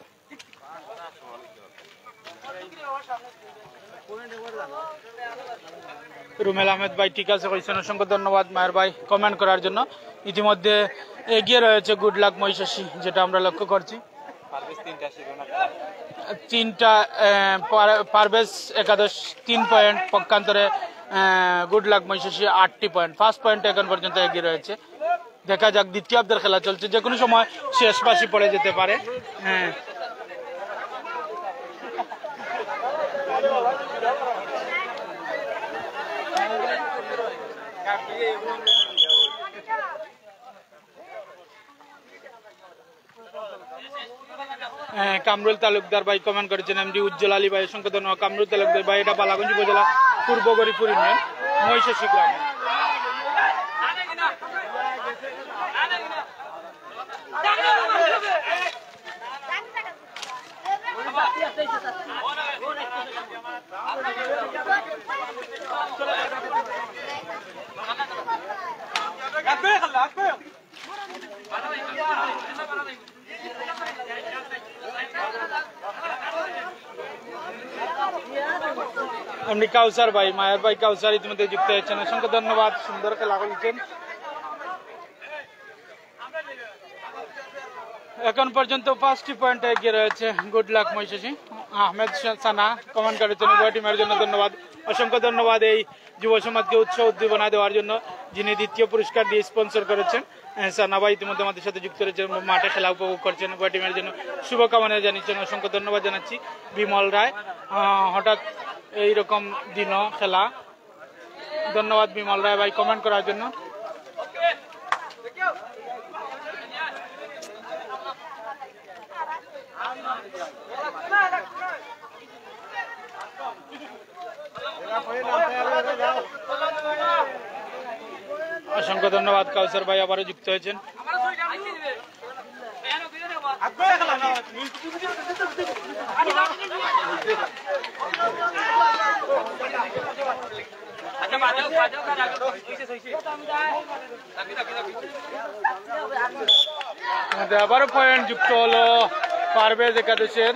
রুমেল আহমেদ ভাই ঠিক আছে কইছেন, অসংখ্য ধন্যবাদ মায়ের ভাই কমেন্ট করার জন্য। ইতিমধ্যে এগিয়ে রয়েছে গুড লাক মহিষাসী, যেটা আমরা লক্ষ্য করছি। তিনটা পারভেজ একাদশ 3 পয়েন্ট, পক্ষান্তরে গুড লাক মহিষাসী 8টি পয়েন্ট। 5 পয়েন্ট এখন পর্যন্ত এগিয়ে রয়েছে। দেখা যাক, দ্বিতীয়ার্ধের খেলা চলছে, যে কোনো সময় শেষ পাশি পড়ে যেতে পারে। হ্যাঁ, কামরুল তালুকদার ভাই কমেন্ট করেছেন। এমডি উজ্জ্বল আলী ভাই অসংখ্য ধন্যবাদ। কামরুল তালুকদার ভাই, এটা বালাগঞ্জ উপজেলা পূর্ব গরিপুর ইউনিয়ন মহিষাসী গ্রামে। এমনি কাউসার ভাই, মায়ের ভাই কাউসার ইতিমধ্যে যুক্ত হয়েছেন, অসংখ্য ধন্যবাদ। সুন্দর খেলা খেলছেন। এখন পর্যন্ত 5টি পয়েন্ট এগিয়ে রয়েছে গুড লাক মহিষাসী। আহমেদ সানা কমেন্ট করেছেন, উভয় টিমের জন্য ধন্যবাদ। অসংখ্য ধন্যবাদ এই যুব সমাজকে উৎসাহ উদ্দীপনা দেওয়ার জন্য, যিনি দ্বিতীয় পুরস্কার দিয়ে স্পন্সর করেছেন। সানা ভাই ইতিমধ্যে আমাদের সাথে যুক্ত রয়েছেন, মাঠে খেলা উপভোগ করছেন, উভয় টিমের জন্য শুভকামনা জানিয়েছেন। অসংখ্য ধন্যবাদ জানাচ্ছি। বিমল রায়, হঠাৎ এইরকম দিনও খেলা, ধন্যবাদ বিমল রায় ভাই কমেন্ট করার জন্য। অসংখ্য ধন্যবাদ। কাউসার ভাই আবারও যুক্ত হয়েছেন। আবারও পয়েন্ট যুক্ত হলো পারভেজ একাদশের।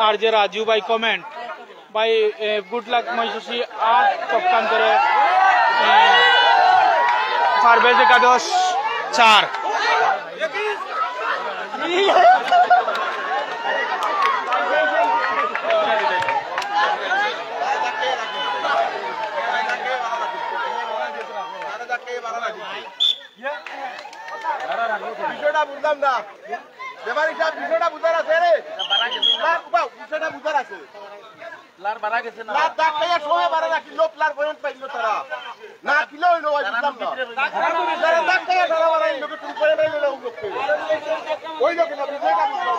আর যে রাজু ভাই কমেন্ট ভাই, গুড লাক মহিষাসী 8, পক্ষান্তরে পারভেজ একাদশ 4। বিষয়টা বুঝলাম না, ব্যাপারী সাহেব বিষয়টা বুঝার আছে রে, বিষয়টা বুঝার আছে। লার বাড়া গেছে না, লার দাগ খাইয়া সময় বাড়া না, কিলো লার পয়েন্ট পাইলো তারা না, কিলো হইলো বুঝলাম না, তারা দাগ খাইয়া ধরা বাড়া এই লোকে তুমি পয়েন্ট পাইলো না, ওই লোক না, বিষয়টা বুঝলাম।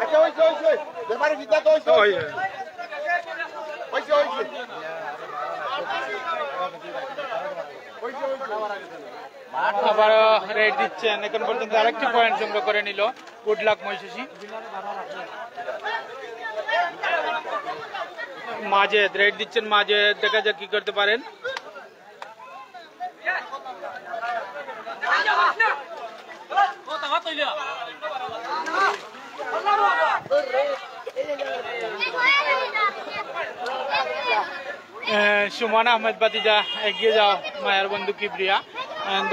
আচ্ছা হইছে হইছে, ব্যাপারী সিদ্ধান্ত হইছে হইছে হইছে আবার রেড দিচ্ছেন। এখন পর্যন্ত আরেকটি পয়েন্ট সংগ্রহ করে নিল গুড লাক মহিষাসী। মাজেদ রেড দিচ্ছেন, মাজেদ দেখা যাক কি করতে পারেন। সুমন আহমেদ বাতিজা এগিয়ে যাও, মায়ের বন্ধু কিবরিয়া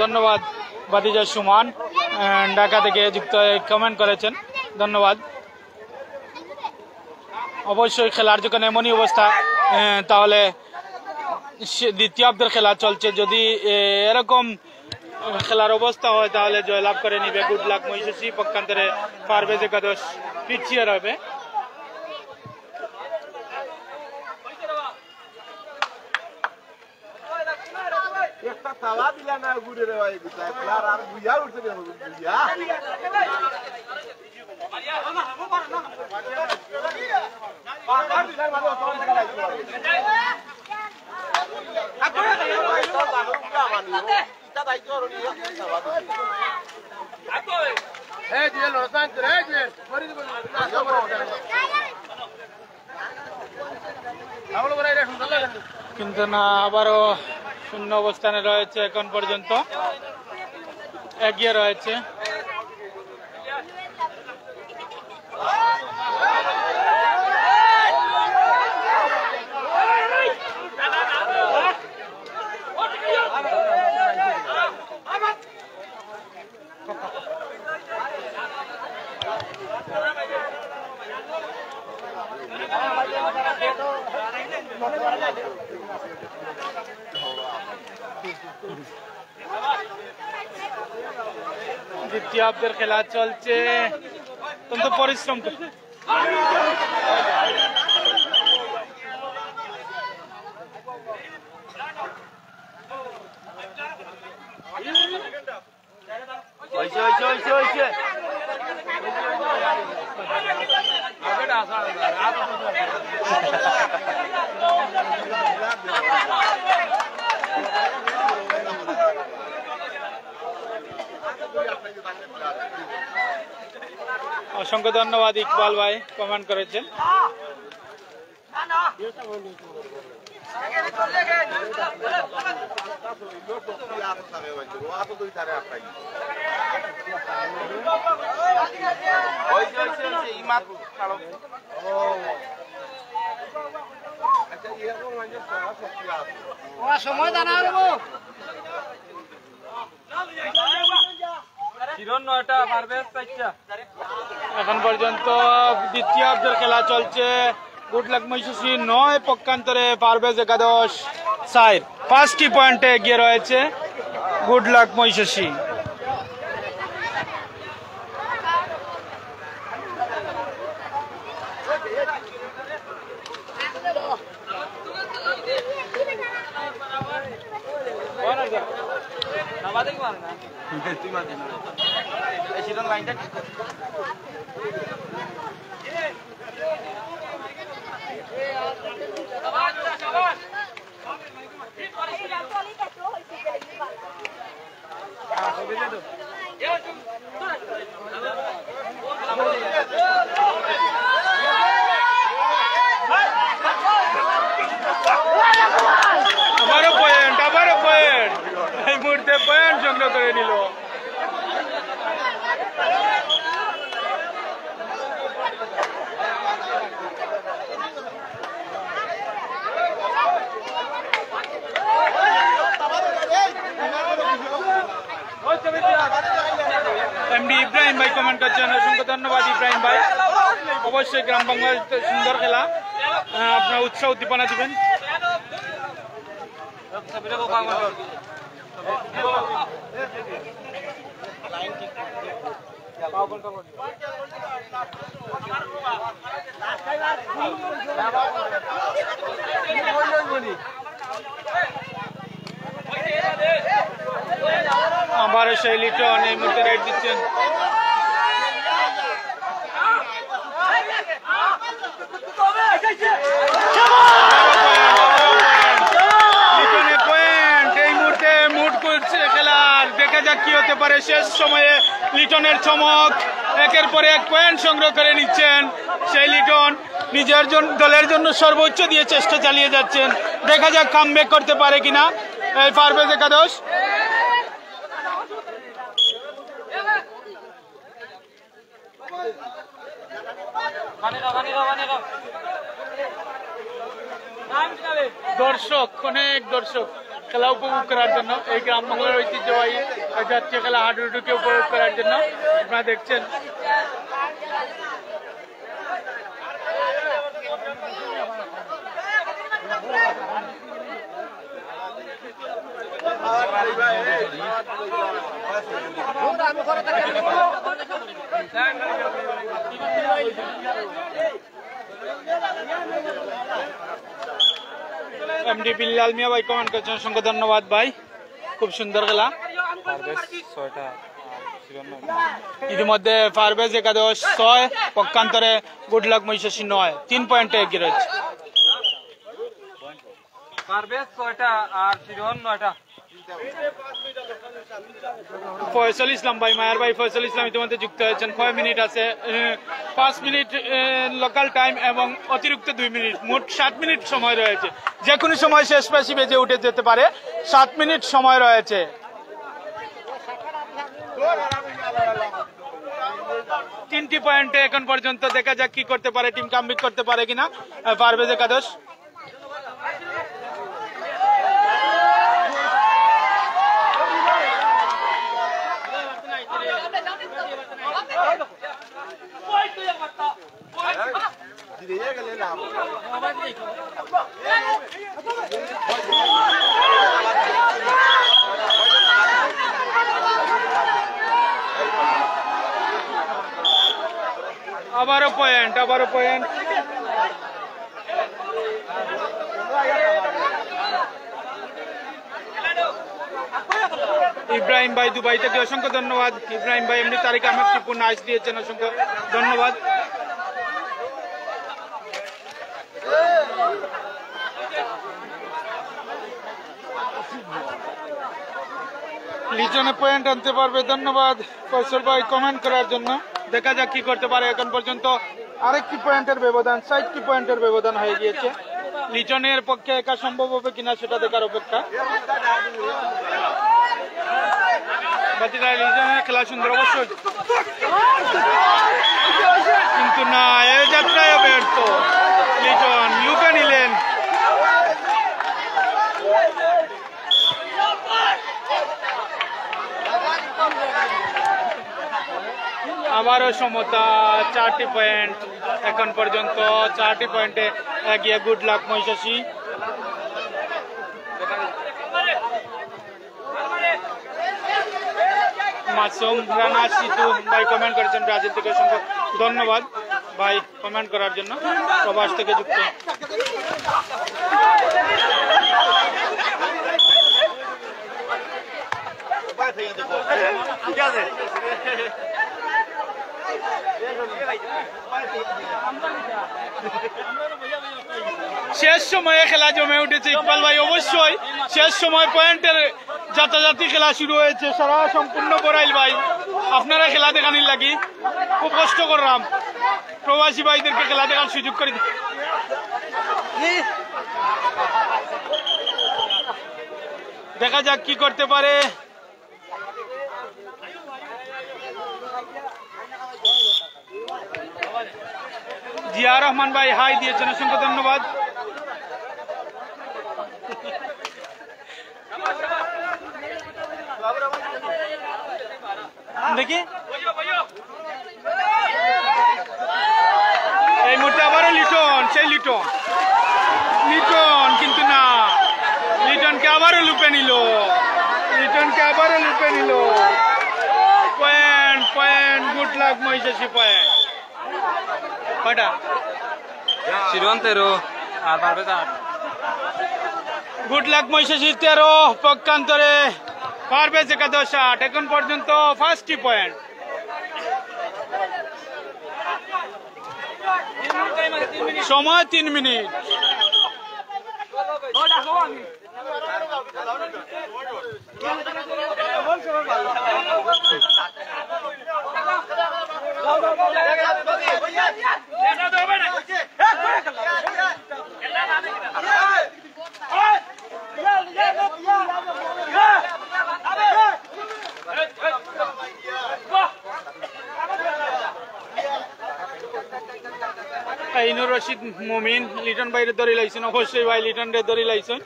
ধন্যবাদ বাদিজা সুমান ঢাকা থেকে যুক্ত হয়ে কমেন্ট করেছেন, ধন্যবাদ। অবশ্যই খেলার যখন এমনই অবস্থা তাহলে দ্বিতীয়ার্ধের খেলা চলছে, যদি এরকম খেলার অবস্থা হয় তাহলে জয়লাভ করে নিবে গুড লাক মহিষী, পক্ষান্তরে পারভেজ একাদশ পিছিয়ে রবে। একটা তাওয়া দিলা না ঘুরে রে ভাই গুতা প্লার আর বুইয়া উঠতে দেব বুইয়া বাবা দিলা মানে অত টাকা লাগবে আকরে তো জানো পুরা মানিও এটা দায়িত্ব রনি তাওয়া আকো এই দিয়ে লসান রে যে পরি দিব আমলো বড়াই রে সুন্দর লাগে কিন্তু না, আবারও শূন্য অবস্থানে রয়েছে, এখন পর্যন্ত এগিয়ে রয়েছে। দ্বিতীয়ার্ধের খেলা চলছে, অত্যন্ত পরিশ্রম করছে। অসংখ্য ধন্যবাদ ইকবাল ভাই, কমেন্ট করেছেন। সময় জানা এখন পর্যন্ত দ্বিতীয়ার্ধের খেলা চলছে, গুড লাক মহিষী 9, পক্ষান্তরে পারভেজ একাদশ 4। 5টি পয়েন্টে এগিয়ে রয়েছে গুড লাক মহিষী। আবারও পয়েন্ট, এই মুহূর্তে পয়েন্ট সংগ্রহ করে নিল। এমডি ইব্রাহিম ভাই কমেন্ট করছেন, অসংখ্য ধন্যবাদ ইব্রাহিম ভাই। অবশ্যই গ্রাম বাংলার সুন্দর খেলা, আপনার উৎসাহ উদ্দীপনা দিবেন। আবার সেই লিটন এই মুহূর্তে রাইট দিচ্ছেন। লিটনের পয়েন্ট এই মুহূর্তে মুড করছে খেলার, দেখা যাক কি হতে পারে। শেষ সময়ে লিটনের চমক, একের পর এক পয়েন্ট সংগ্রহ করে নিচ্ছেন সেই লিটন। নিজের দলের জন্য সর্বোচ্চ দিয়ে চেষ্টা চালিয়ে যাচ্ছেন, দেখা যাক কামব্যাক করতে পারে কিনা এই পারভেজ একাদশ। দর্শক, অনেক দর্শক খেলা উপভোগ করার জন্য, এই গ্রাম বাংলার ঐতিহ্যবাহী জাতীয় খেলা হাডুডুকে উপভোগ করার জন্য আপনারা দেখছেন। এমডি বিল্লাল মিয়া ভাই কমেন্ট করছেন, অসংখ্য ধন্যবাদ ভাই, খুব সুন্দর খেলা। ইতিমধ্যে পারভেজ একাদশ 6, পক্ষান্তরে গুড লাক মহিষাসী 9, 3 পয়েন্টে এগিয়ে রয়েছে। ফয়সল ইসলাম ভাই, মায়ার ভাই ফয়সল ইসলাম ইতিমধ্যে যুক্ত হয়েছেন। 6 মিনিট আছে, 5 মিনিট লোকাল টাইম এবং অতিরিক্ত 2 মিনিট, মোট 7 মিনিট সময় রয়েছে। যে কোনো সময় শেষ পাশি বেজে উঠে যেতে পারে, 7 মিনিট সময় রয়েছে। 3টি পয়েন্টে এখন পর্যন্ত, দেখা যাক কি করতে পারে টিম, কামব্যাক করতে পারে কিনা পারভেজ একাদশ। আবারও পয়েন্ট, আবারও পয়েন্ট। ইব্রাহিম ভাই দুবাই থেকে অসংখ্য ধন্যবাদ। ইব্রাহিম ভাই এমনি তারিখ আমাকে পূর্ণ আইস দিয়েছেন, অসংখ্য ধন্যবাদ। লিজনে পয়েন্ট আনতে পারবে, ধন্যবাদ ফয়সল ভাই কমেন্ট করার জন্য। দেখা যাক কি করতে পারে। এখন পর্যন্ত আরেকটি পয়েন্টের ব্যবধান, 7টি পয়েন্টের ব্যবধান হয়ে গিয়েছে। লিজনের পক্ষে একা সম্ভব হবে কিনা সেটা দেখার অপেক্ষা। লিজনের খেলা সুন্দর অবশ্যই, কিন্তু না, এ যাত্রায় ব্যর্থ। লিজন লুকে নিলেন। আবারও সমতা, 4টি পয়েন্ট এখন পর্যন্ত, 4টি পয়েন্টে এগিয়ে গুড লাক মহিষাসী। মাসুম রানা সিতু ভাই কমেন্ট করেছেন ব্রাজিল থেকে, অসংখ্য ধন্যবাদ ভাই কমেন্ট করার জন্য, প্রবাস থেকে যুক্ত। শেষ সময়ে খেলা জমে উঠেছে ইকবাল ভাই, অবশ্যই শেষ সময় পয়েন্টের যাতাযাতি খেলা শুরু হয়েছে। সারা সম্পূর্ণ বরাইল ভাই, আপনারা খেলা দেখানির লাগি খুব কষ্ট করলাম, প্রবাসী ভাইদেরকে খেলা দেখার সুযোগ করে। দেখা যাক কি করতে পারে। জিয়া রহমান ভাই হাই দিয়েছেন, অসংখ্য ধন্যবাদ। দেখি এই মুহূর্তে আবারও লিটন, সেই লিটন, লিটন কিন্তু না, লিটনকে আবারও লুপে নিল, লিটনকে আবারও লুপে নিল। পয়েন্ট, পয়েন্ট, গুড লাক মহিষাসী পয়েন্ট। কয়টা? 13 আর পারবে 8। গুড লাক মহিষাসী 13, পক্ষান্তরে পারভেজ একাদশ 8। এখন পর্যন্ত 5টি পয়েন্ট। সময় 3 মিনিট। ইনুর রশিদ মুমিন লিটন ভাইরে ধরে লাইছেন, অবশ্যই ভাই লিটন রে ধরে লাইছেন।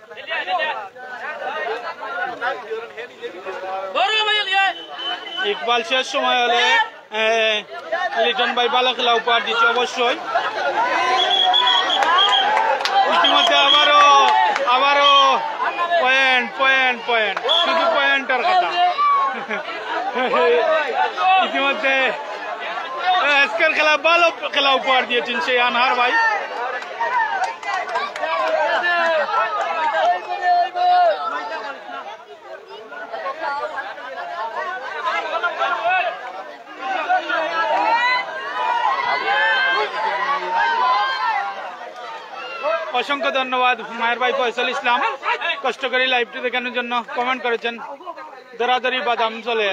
ইকবাল শেষ সময় হলে লিটন ভাই ভালো খেলা উপহার দিচ্ছে অবশ্যই। ইতিমধ্যে আবারও পয়েন্ট পয়েন্ট পয়েন্ট, শুধু পয়েন্টের কথা। ইতিমধ্যে আজকের খেলা ভালো খেলা উপহার দিয়েছেন সেই আনহার ভাই। অসংখ্য ধন্যবাদ মায়ের ভাই ফয়সাল ইসলাম, কষ্ট করে লাইভটি দেখানোর জন্য কমেন্ট করেছেন। দরাদরি বাদাম চলে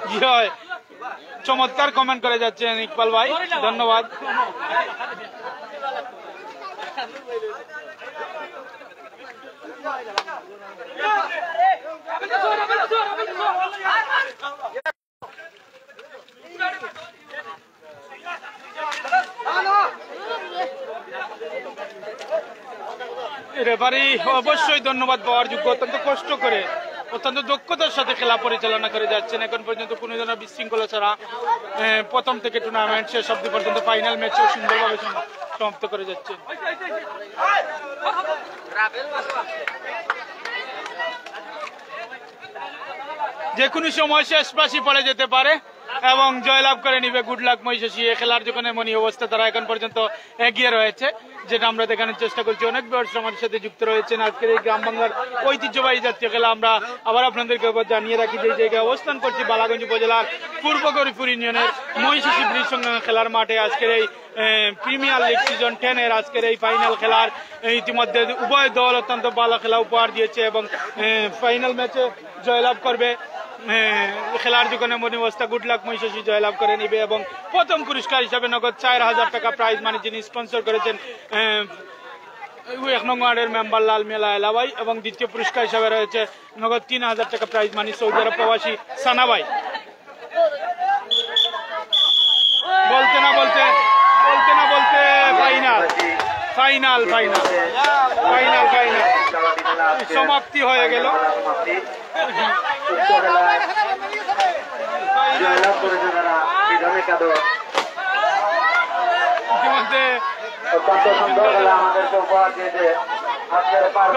কি হয়, চমৎকার কমেন্ট করে যাচ্ছেন ইকবাল ভাই, ধন্যবাদ। রেফারি অবশ্যই ধন্যবাদ পাওয়ার যোগ্য, অত্যন্ত কষ্ট করে অত্যন্ত দক্ষতার সাথে খেলা পরিচালনা করে যাচ্ছেন। এখন পর্যন্ত কোনো ধরনের বিশৃঙ্খলা ছাড়া প্রথম থেকে টুর্নামেন্ট শেষ অবধি পর্যন্ত ফাইনাল ম্যাচও সুন্দরভাবে সমাপ্ত করে যাচ্ছে। যে কোনো সময় শেষ পাশি পড়ে যেতে পারে এবং জয়লাভ করে নিবে গুড লাক মহিষাসী। এই খেলার যখন এমনই অবস্থা, তারা এখন পর্যন্ত এগিয়ে রয়েছে, যেটা আমরা দেখানোর চেষ্টা করছি। অনেক ব্যবসা আমাদের সাথে যুক্ত রয়েছেন আজকের এই গ্রাম বাংলার ঐতিহ্যবাহী জাতীয় খেলা। আমরা আবার আপনাদেরকে জানিয়ে রাখি যে জায়গায় অবস্থান করছি বালাগঞ্জ উপজেলার পূর্ব গরিপুর ইউনিয়নের মহিষাসী ব্রিজ সংলগ্ন খেলার মাঠে। আজকের এই প্রিমিয়ার লিগ সিজন 10 এর আজকের এই ফাইনাল খেলার ইতিমধ্যে উভয় দল অত্যন্ত ভালো খেলা উপহার দিয়েছে এবং ফাইনাল ম্যাচে জয়লাভ করবে। খেলার যখন এমন অবস্থা, গুড লাক মহিষাসী জয়লাভ করে নিবে এবং প্রথম পুরস্কার হিসাবে নগদ 4000 টাকা প্রাইজ মানি যিনি স্পন্সর করেছেন 1 নং ওয়ার্ডের মেম্বার লাল মেলা এলাভাই, এবং দ্বিতীয় পুরস্কার হিসাবে রয়েছে নগদ 3000 টাকা প্রাইজ মানি সৌদি আরব প্রবাসী সানাভাই। বলতে না বলতে final final final final final সমাপ্তি হয়ে গেল। ইতিমধ্যে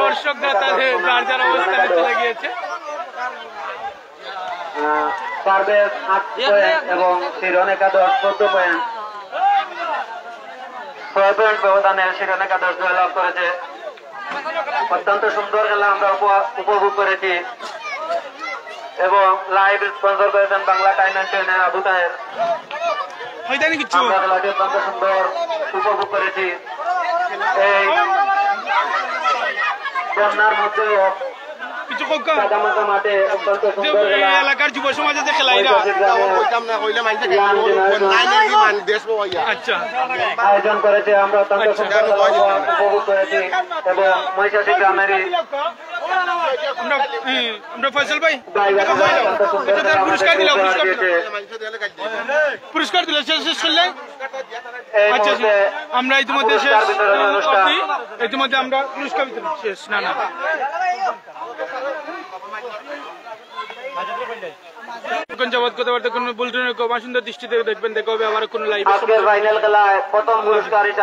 দর্শকরা তাদের যার যার অবস্থানে চলে গিয়েছে। পারভেজ 8 পয়েন্ট এবং শিরন একাদশ 14 পয়েন্ট। 6 পয়েন্ট ব্যবধানে শিরন একাদশ জয়লাভ করেছে। অত্যন্ত সুন্দর খেলা আমরা উপভোগ করেছি এবং লাইভ স্পন্সর করেছেন বাংলা টাইম এন্ড টেনের আবু তাহের। আমরা খেলাটি অত্যন্ত সুন্দর উপভোগ করেছি। এই বন্যার মধ্যে মাঠে অত্যন্ত সুন্দর এলাকার যুব সমাজে খেলা আয়োজন করেছে। আমরা অত্যন্ত সুন্দর উপভোগ করেছি এবং মহিষাসী গ্রামেরই আমরা ফয়সাল ভাই পুরস্কার দিল শেষ করলে। আচ্ছা, আমরা ইতিমধ্যে আমরা পুরস্কার বিতরণ শেষ। না যাবৎ কথাবার্তা কোনো বলতে সুন্দর দৃষ্টিতে দেখবেন। দেখা হবে আবার কোনো লাইভ। ফাইনাল খেলায় প্রথম পুরস্কার হিসাবে